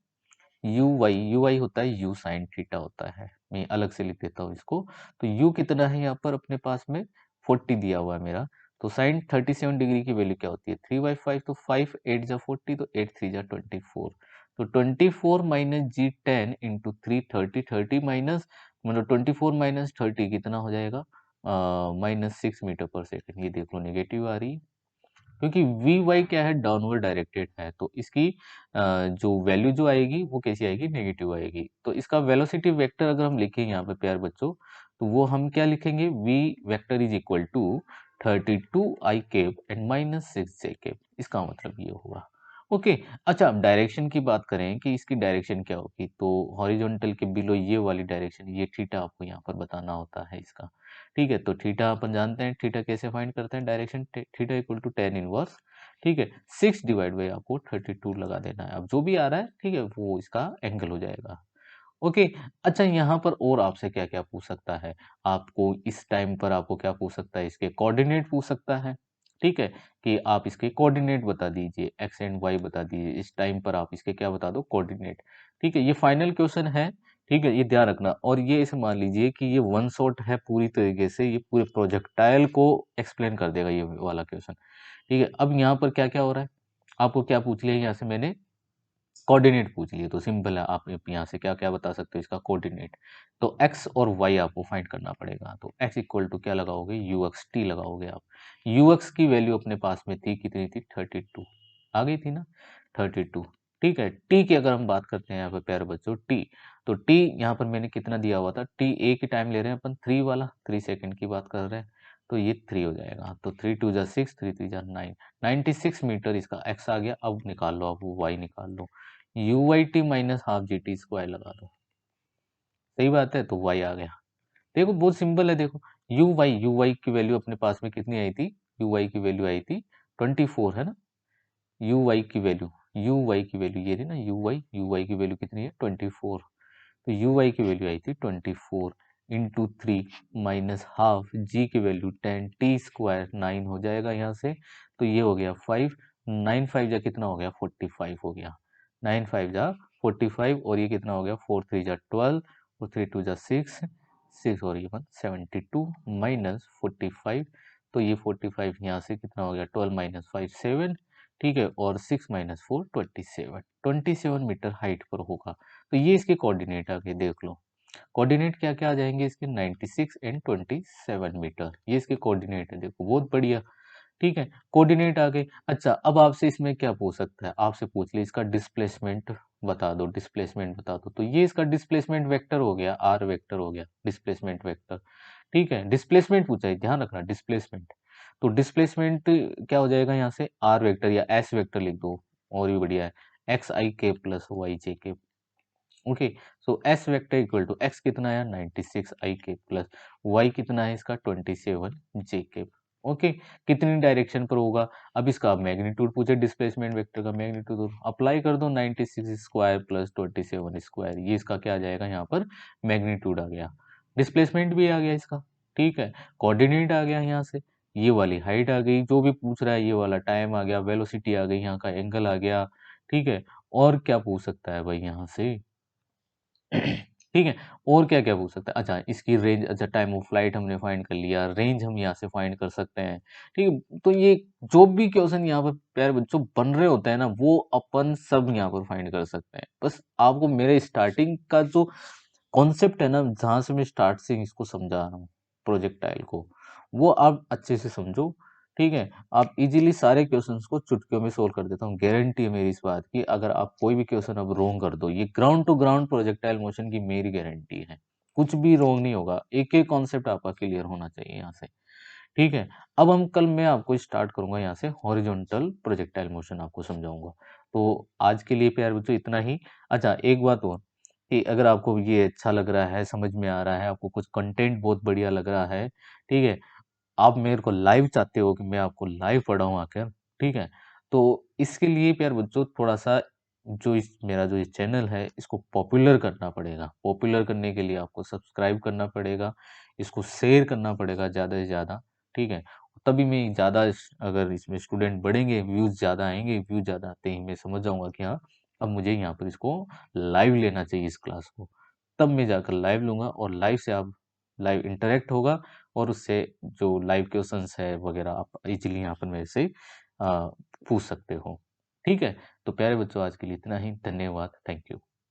यू वाई होता है यू साइन थीटा होता है, मैं अलग से लिख देता हूँ इसको। तो यू कितना है यहाँ पर अपने पास में, 40 दिया हुआ है मेरा। तो साइन 37 डिग्री की वैल्यू क्या होती है, 3/5, तो 5 8 जा 40, तो 8 3 जा 24। तो 24 माइनस जी 10 इंटू 3 30, 30 माइनस, मतलब 24 माइनस 30 कितना हो जाएगा, -6 मीटर पर सेकेंड। ये देख लो नेगेटिव आ रही है, क्योंकि वी वाई क्या है, डाउनवर्ड डायरेक्टेड है, तो इसकी जो वैल्यू जो आएगी वो कैसी आएगी, नेगेटिव आएगी। तो इसका वेलोसिटी वेक्टर अगर हम लिखें यहाँ पे प्यार बच्चों, तो वो हम क्या लिखेंगे, v vector is equal to 32 i cap and -6 j cap, इसका मतलब ये होगा। ओके, अच्छा अब डायरेक्शन की बात करें कि इसकी डायरेक्शन क्या होगी, तो हॉरिजॉन्टल के बिलो ये वाली डायरेक्शन, ये थीटा आपको यहाँ पर बताना होता है इसका। ठीक है, तो थीटा अपन जानते हैं, थीटा कैसे फाइंड करते हैं, direction theta equal to tan inverse. ठीक है, 6 डिवाइड बाई आपको 32 लगा देना है, अब जो भी आ रहा है ठीक है वो इसका एंगल हो जाएगा। ओके, अच्छा यहाँ पर और आपसे क्या क्या पूछ सकता है, आपको इस टाइम पर आपको क्या पूछ सकता है, इसके कोऑर्डिनेट पूछ सकता है। ठीक है, कि आप इसके कोऑर्डिनेट बता दीजिए, एक्स एंड वाई बता दीजिए, इस टाइम पर आप इसके क्या बता दो, कोऑर्डिनेट। ठीक है, ये फाइनल क्वेश्चन है। ठीक है, ये ध्यान रखना, और ये इसे मान लीजिए कि ये वन शॉट है, पूरी तरीके से ये पूरे प्रोजेक्टाइल को एक्सप्लेन कर देगा ये वाला क्वेश्चन। ठीक है, अब यहाँ पर क्या क्या हो रहा है, आपको क्या पूछ लिया यहाँ से मैंने, कोऑर्डिनेट पूछ लिए तो सिंपल है, आप यहाँ से क्या क्या बता सकते हो इसका कोऑर्डिनेट। तो एक्स और वाई आपको फाइंड करना पड़ेगा। तो एक्स इक्वल टू क्या लगाओगे, यू एक्स टी लगाओगे आप। यू एक्स की वैल्यू अपने पास में थी, कितनी थी, 32 आ गई थी ना, 32। ठीक है, टी की अगर हम बात करते हैं यहाँ पे प्यारे बच्चों, टी, तो टी यहाँ पर मैंने कितना दिया हुआ था, टी ए की टाइम ले रहे हैं अपन 3 वाला, 3 सेकंड की बात कर रहे हैं, तो ये 3 हो जाएगा। तो 3 2 जा 6, 3 3 जा 9, 96 मीटर इसका एक्स आ गया। अब निकाल लो, आप वाई निकाल लो, U Y T minus half G T square लगा दो, सही बात है, तो वाई आ गया। देखो बहुत सिंपल है, देखो यू वाई की वैल्यू अपने पास में कितनी आई थी, यू वाई की वैल्यू आई थी 24 है ना, यू वाई की वैल्यू, यू वाई की वैल्यू ये थी ना, यू वाई की वैल्यू कितनी है 24। तो यू वाई की वैल्यू आई थी 24 इंटू 3 माइनस हाफ, जी की वैल्यू 10, टी स्क्वायर 9 हो जाएगा यहाँ से, तो ये हो गया 5, 9 5 जा कितना हो गया 45 हो गया, 9 5 जा 45, और ये कितना हो गया 4 3 जा 12, और 3 2 जा 6, 6 और ये 72 माइनस 45, तो ये 45 यहाँ से कितना हो गया 12 माइनस 5 7, ठीक है, और 6 माइनस 4 27, 27 मीटर हाइट पर होगा। तो ये इसके कोऑर्डिनेट आ गए, देख लो कोऑर्डिनेट क्या क्या आ जाएंगे इसके, 96 एंड 27 मीटर, ये इसके कोऑर्डिनेट है, देखो बहुत बढ़िया। ठीक है, कोऑर्डिनेट आ गए। अच्छा, अब आपसे इसमें क्या पूछ सकता है, आपसे पूछ ले इसका डिस्प्लेसमेंट बता दो, डिस्प्लेसमेंट बता दो, तो ये इसका डिस्प्लेसमेंट वेक्टर हो गया, आर वेक्टर हो गया डिस्प्लेसमेंट वेक्टर। ठीक है, डिस्प्लेसमेंट पूछा है, ध्यान रखना डिस्प्लेसमेंट, तो डिस्प्लेसमेंट क्या हो जाएगा यहाँ से, आर वेक्टर या एस वेक्टर लिख दो, और भी बढ़िया है, x I K plus y j के। Okay, so s vector equal to x कितना है 96 आई के प्लस वाई कितना है इसका 27 जे के। ओके, कितनी डायरेक्शन पर होगा, अब इसका मैग्नीट्यूड पूछे, डिस्प्लेसमेंट वेक्टर का मैग्नीट्यूड अप्लाई कर दो, 96 स्क्वायर प्लस 27 स्क्वायर, ये इसका क्या आ जाएगा यहाँ पर मैग्नीट्यूड आ गया, डिस्प्लेसमेंट भी आ गया इसका। ठीक है, कोऑर्डिनेट आ गया यहाँ से, ये वाली हाइट आ गई, जो भी पूछ रहा है ये वाला टाइम आ गया, वेलोसिटी आ गई, यहाँ का एंगल आ गया। ठीक है, और क्या पूछ सकता है भाई यहाँ से ठीक है, और क्या क्या पूछ सकता है, अच्छा इसकी रेंज, अच्छा टाइम ऑफ फ्लाइट हमने फाइंड कर लिया, रेंज हम यहाँ से फाइंड कर सकते हैं। ठीक है, तो ये जो भी क्वेश्चन यहाँ पर प्यारे बच्चों बन रहे होते हैं ना, वो अपन सब यहाँ पर फाइंड कर सकते हैं। बस आपको मेरे स्टार्टिंग का जो कॉन्सेप्ट है ना, जहाँ से मैं स्टार्ट से इसको समझा रहा हूँ प्रोजेक्टाइल को, वो आप अच्छे से समझो। ठीक है, आप इजीली सारे क्वेश्चंस को चुटकियों में सोल्व कर देता हूँ, गारंटी है मेरी इस बात की। अगर आप कोई भी क्वेश्चन अब रोंग कर दो, ये ground to ground projectile motion की मेरी गारंटी है, कुछ भी रोंग नहीं होगा, एक एक कॉन्सेप्ट आपका क्लियर होना चाहिए यहाँ से। ठीक है, अब हम कल मैं आपको स्टार्ट करूंगा यहाँ से हॉरिजॉन्टल प्रोजेक्टाइल मोशन आपको समझाऊंगा। तो आज के लिए प्यार बच्चों इतना ही। अच्छा एक बात और, कि अगर आपको ये अच्छा लग रहा है, समझ में आ रहा है, आपको कुछ कंटेंट बहुत बढ़िया लग रहा है, ठीक है, आप मेरे को लाइव चाहते हो कि मैं आपको लाइव पढ़ाऊँ आकर, ठीक है, तो इसके लिए प्यार बच्चों थोड़ा सा जो इस मेरा जो ये चैनल है इसको पॉपुलर करना पड़ेगा। पॉपुलर करने के लिए आपको सब्सक्राइब करना पड़ेगा, इसको शेयर करना पड़ेगा ज़्यादा से ज़्यादा। ठीक है, तभी मैं ज़्यादा अगर इसमें स्टूडेंट बढ़ेंगे, व्यूज़ ज़्यादा आएंगे, व्यूज़ ज़्यादा आते ही मैं समझ जाऊंगा कि हाँ अब मुझे यहाँ पर इसको लाइव लेना चाहिए इस क्लास को, तब मैं जाकर लाइव लूंगा, और लाइव से आप लाइव इंटरेक्ट होगा, और उससे जो लाइव क्वेश्चंस है वगैरह आप इजीली यहाँ पर मेरे से पूछ सकते हो। ठीक है, तो प्यारे बच्चों आज के लिए इतना ही, धन्यवाद, थैंक यू।